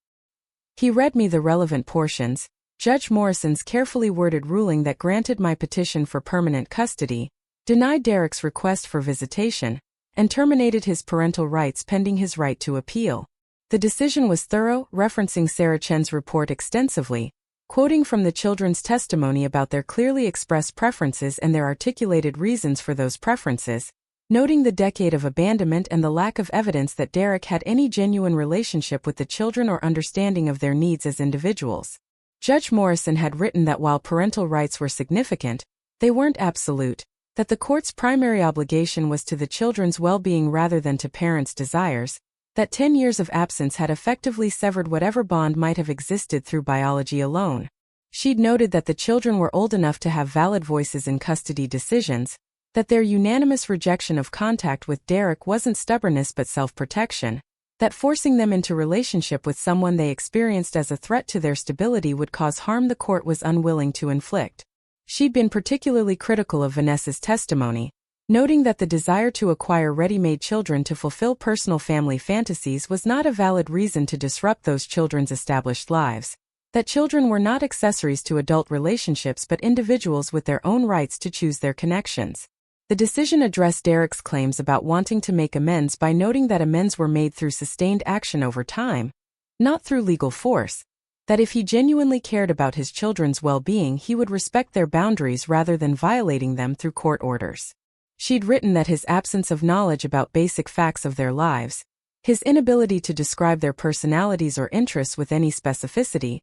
He read me the relevant portions, Judge Morrison's carefully worded ruling that granted my petition for permanent custody, denied Derek's request for visitation, and terminated his parental rights pending his right to appeal. The decision was thorough, referencing Sarah Chen's report extensively, quoting from the children's testimony about their clearly expressed preferences and their articulated reasons for those preferences, noting the decade of abandonment and the lack of evidence that Derek had any genuine relationship with the children or understanding of their needs as individuals. Judge Morrison had written that while parental rights were significant, they weren't absolute, that the court's primary obligation was to the children's well-being rather than to parents' desires, that 10 years of absence had effectively severed whatever bond might have existed through biology alone. She'd noted that the children were old enough to have valid voices in custody decisions, that their unanimous rejection of contact with Derek wasn't stubbornness but self-protection, that forcing them into relationship with someone they experienced as a threat to their stability would cause harm the court was unwilling to inflict. She'd been particularly critical of Vanessa's testimony, noting that the desire to acquire ready-made children to fulfill personal family fantasies was not a valid reason to disrupt those children's established lives, that children were not accessories to adult relationships but individuals with their own rights to choose their connections. The decision addressed Derek's claims about wanting to make amends by noting that amends were made through sustained action over time, not through legal force, That if he genuinely cared about his children's well-being, he would respect their boundaries rather than violating them through court orders. She'd written that his absence of knowledge about basic facts of their lives, his inability to describe their personalities or interests with any specificity,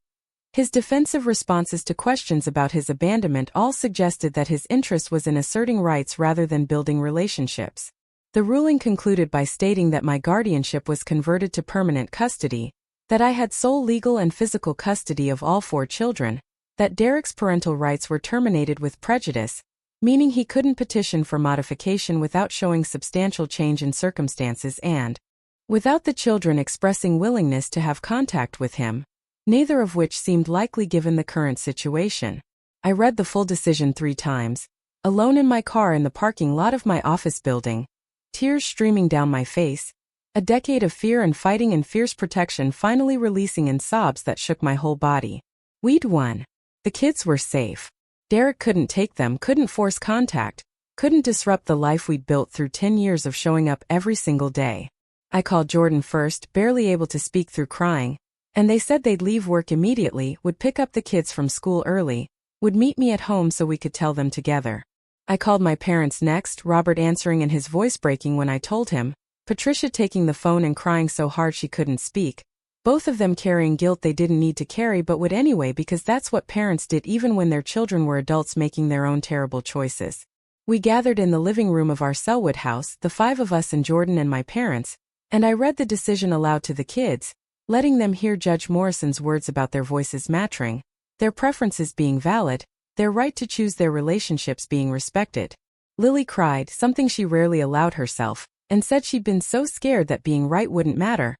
his defensive responses to questions about his abandonment all suggested that his interest was in asserting rights rather than building relationships. The ruling concluded by stating that my guardianship was converted to permanent custody, that I had sole legal and physical custody of all 4 children, that Derek's parental rights were terminated with prejudice, meaning he couldn't petition for modification without showing substantial change in circumstances and, without the children expressing willingness to have contact with him, neither of which seemed likely given the current situation. I read the full decision 3 times, alone in my car in the parking lot of my office building, tears streaming down my face, a decade of fear and fighting and fierce protection finally releasing in sobs that shook my whole body. We'd won. The kids were safe. Derek couldn't take them, couldn't force contact, couldn't disrupt the life we'd built through 10 years of showing up every single day. I called Jordan first, barely able to speak through crying, and they said they'd leave work immediately, would pick up the kids from school early, would meet me at home so we could tell them together. I called my parents next, Robert answering and his voice breaking when I told him, Patricia taking the phone and crying so hard she couldn't speak, both of them carrying guilt they didn't need to carry but would anyway because that's what parents did even when their children were adults making their own terrible choices. We gathered in the living room of our Sellwood house, the 5 of us and Jordan and my parents, and I read the decision aloud to the kids, letting them hear Judge Morrison's words about their voices mattering, their preferences being valid, their right to choose their relationships being respected. Lily cried, something she rarely allowed herself, and said she'd been so scared that being right wouldn't matter,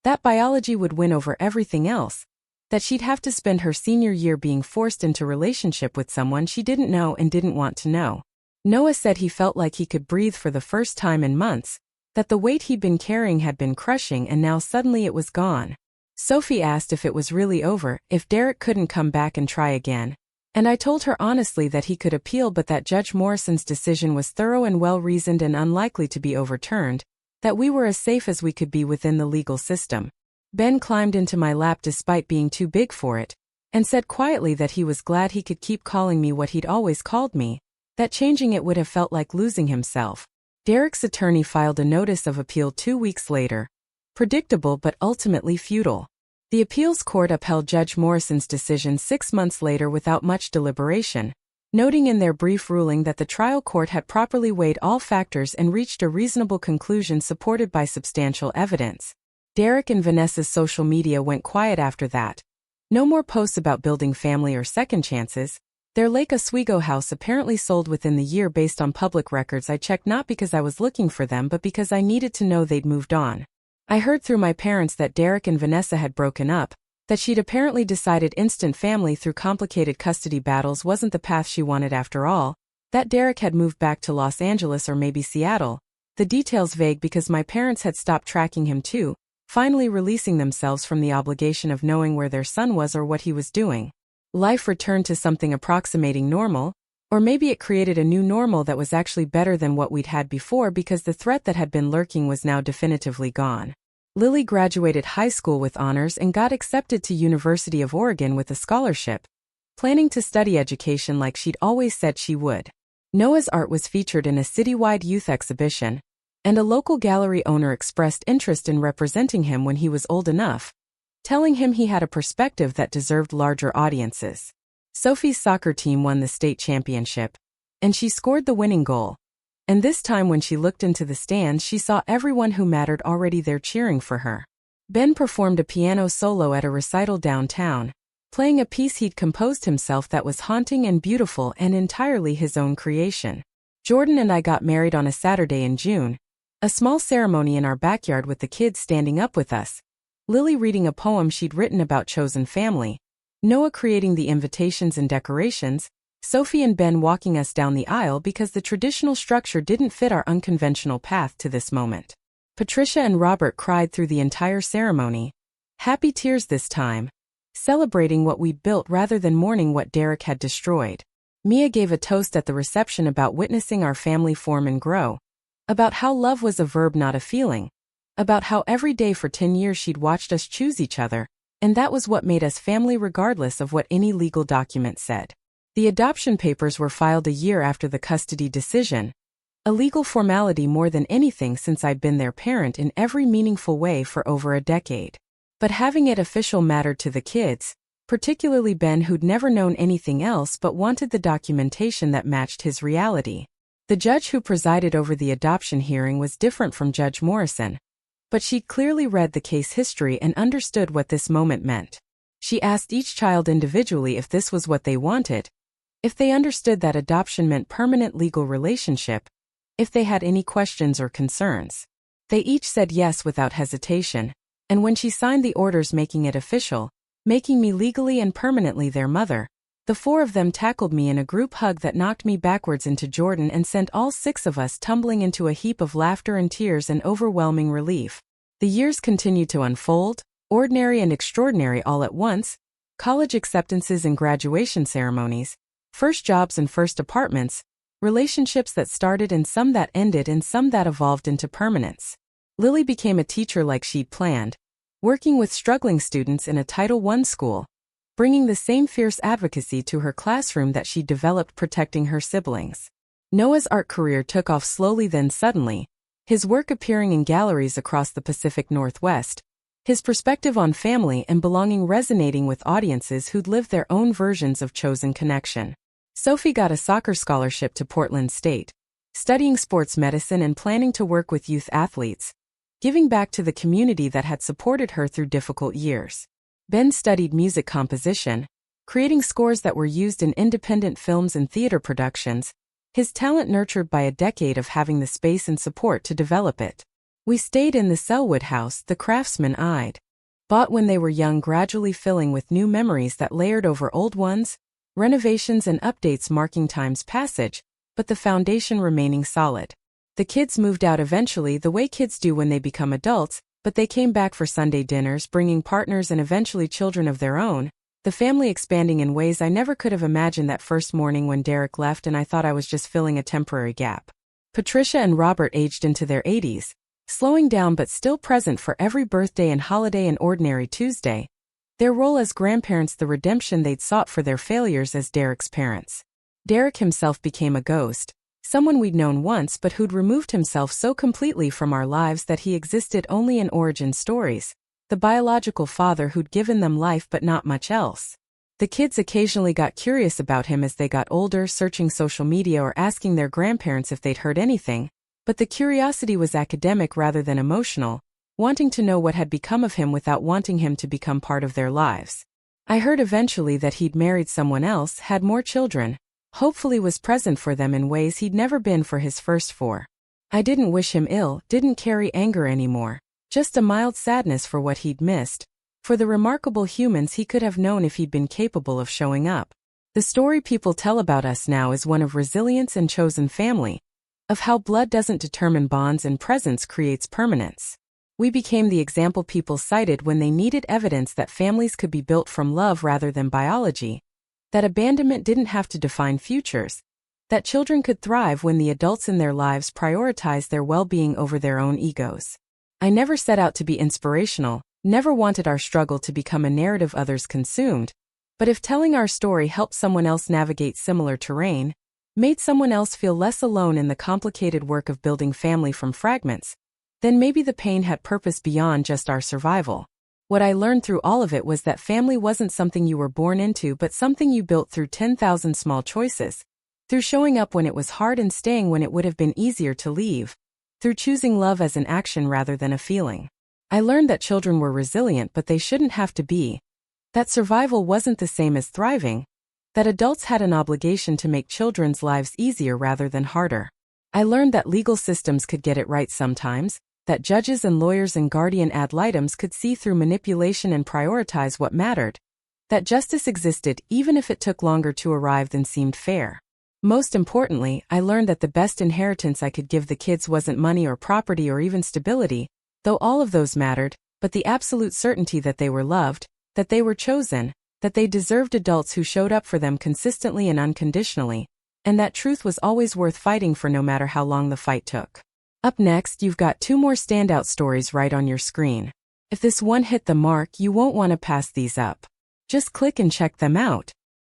that biology would win over everything else, that she'd have to spend her senior year being forced into relationship with someone she didn't know and didn't want to know. Noah said he felt like he could breathe for the first time in months, that the weight he'd been carrying had been crushing and now suddenly it was gone. Sophie asked if it was really over, if Derek couldn't come back and try again, and I told her honestly that he could appeal but that Judge Morrison's decision was thorough and well-reasoned and unlikely to be overturned, that we were as safe as we could be within the legal system. Ben climbed into my lap despite being too big for it, and said quietly that he was glad he could keep calling me what he'd always called me, that changing it would have felt like losing himself. Derek's attorney filed a notice of appeal 2 weeks later. Predictable but ultimately futile. The appeals court upheld Judge Morrison's decision 6 months later without much deliberation, noting in their brief ruling that the trial court had properly weighed all factors and reached a reasonable conclusion supported by substantial evidence. Derek and Vanessa's social media went quiet after that. No more posts about building family or second chances. Their Lake Oswego house apparently sold within the year based on public records I checked, not because I was looking for them but because I needed to know they'd moved on. I heard through my parents that Derek and Vanessa had broken up, that she'd apparently decided instant family through complicated custody battles wasn't the path she wanted after all, that Derek had moved back to Los Angeles or maybe Seattle, the details vague because my parents had stopped tracking him too, finally releasing themselves from the obligation of knowing where their son was or what he was doing. Life returned to something approximating normal, or maybe it created a new normal that was actually better than what we'd had before because the threat that had been lurking was now definitively gone. Lily graduated high school with honors and got accepted to University of Oregon with a scholarship, planning to study education like she'd always said she would. Noah's art was featured in a citywide youth exhibition, and a local gallery owner expressed interest in representing him when he was old enough, telling him he had a perspective that deserved larger audiences. Sophie's soccer team won the state championship, and she scored the winning goal. And this time when she looked into the stands she saw everyone who mattered already there cheering for her. Ben performed a piano solo at a recital downtown, playing a piece he'd composed himself that was haunting and beautiful and entirely his own creation. Jordan and I got married on a Saturday in June, a small ceremony in our backyard with the kids standing up with us, Lily reading a poem she'd written about chosen family, Noah creating the invitations and decorations, Sophie and Ben walking us down the aisle because the traditional structure didn't fit our unconventional path to this moment. Patricia and Robert cried through the entire ceremony. Happy tears this time, celebrating what we'd built rather than mourning what Derek had destroyed. Mia gave a toast at the reception about witnessing our family form and grow, about how love was a verb not a feeling, about how every day for 10 years she'd watched us choose each other, And that was what made us family regardless of what any legal document said. The adoption papers were filed a year after the custody decision, a legal formality more than anything since I'd been their parent in every meaningful way for over a decade. But having it official mattered to the kids, particularly Ben, who'd never known anything else but wanted the documentation that matched his reality. The judge who presided over the adoption hearing was different from Judge Morrison, but she'd clearly read the case history and understood what this moment meant. She asked each child individually if this was what they wanted, if they understood that adoption meant permanent legal relationship, if they had any questions or concerns. They each said yes without hesitation, and when she signed the orders making it official, making me legally and permanently their mother, the four of them tackled me in a group hug that knocked me backwards into Jordan and sent all six of us tumbling into a heap of laughter and tears and overwhelming relief. The years continued to unfold, ordinary and extraordinary all at once, college acceptances and graduation ceremonies, first jobs and first apartments, relationships that started and some that ended and some that evolved into permanence. Lily became a teacher like she'd planned, working with struggling students in a Title I school, bringing the same fierce advocacy to her classroom that she'd developed protecting her siblings. Noah's art career took off slowly then suddenly, his work appearing in galleries across the Pacific Northwest, his perspective on family and belonging resonating with audiences who'd lived their own versions of chosen connection. Sophie got a soccer scholarship to Portland State, studying sports medicine and planning to work with youth athletes, giving back to the community that had supported her through difficult years. Ben studied music composition, creating scores that were used in independent films and theater productions, his talent nurtured by a decade of having the space and support to develop it. We stayed in the Sellwood house the craftsman eyed, bought when they were young, gradually filling with new memories that layered over old ones, renovations and updates marking time's passage, but the foundation remaining solid. The kids moved out eventually the way kids do when they become adults, but they came back for Sunday dinners, bringing partners and eventually children of their own, the family expanding in ways I never could have imagined that first morning when Derek left and I thought I was just filling a temporary gap. Patricia and Robert aged into their 80s, slowing down but still present for every birthday and holiday and ordinary Tuesday, their role as grandparents the redemption they'd sought for their failures as Derek's parents. Derek himself became a ghost, someone we'd known once but who'd removed himself so completely from our lives that he existed only in origin stories, the biological father who'd given them life but not much else. The kids occasionally got curious about him as they got older, searching social media or asking their grandparents if they'd heard anything, but the curiosity was academic rather than emotional, wanting to know what had become of him without wanting him to become part of their lives. I heard eventually that he'd married someone else, had more children, hopefully was present for them in ways he'd never been for his first four. I didn't wish him ill, didn't carry anger anymore, just a mild sadness for what he'd missed, for the remarkable humans he could have known if he'd been capable of showing up. The story people tell about us now is one of resilience and chosen family, of how blood doesn't determine bonds and presence creates permanence. We became the example people cited when they needed evidence that families could be built from love rather than biology, that abandonment didn't have to define futures, that children could thrive when the adults in their lives prioritized their well-being over their own egos. I never set out to be inspirational, never wanted our struggle to become a narrative others consumed, but if telling our story helped someone else navigate similar terrain, made someone else feel less alone in the complicated work of building family from fragments, then maybe the pain had purpose beyond just our survival. What I learned through all of it was that family wasn't something you were born into but something you built through 10,000 small choices, through showing up when it was hard and staying when it would have been easier to leave, through choosing love as an action rather than a feeling. I learned that children were resilient but they shouldn't have to be, that survival wasn't the same as thriving, that adults had an obligation to make children's lives easier rather than harder. I learned that legal systems could get it right sometimes, that judges and lawyers and guardian ad litems could see through manipulation and prioritize what mattered, that justice existed even if it took longer to arrive than seemed fair. Most importantly, I learned that the best inheritance I could give the kids wasn't money or property or even stability, though all of those mattered, but the absolute certainty that they were loved, that they were chosen, that they deserved adults who showed up for them consistently and unconditionally, and that truth was always worth fighting for no matter how long the fight took. Up next, you've got two more standout stories right on your screen. If this one hit the mark, you won't want to pass these up. Just click and check them out.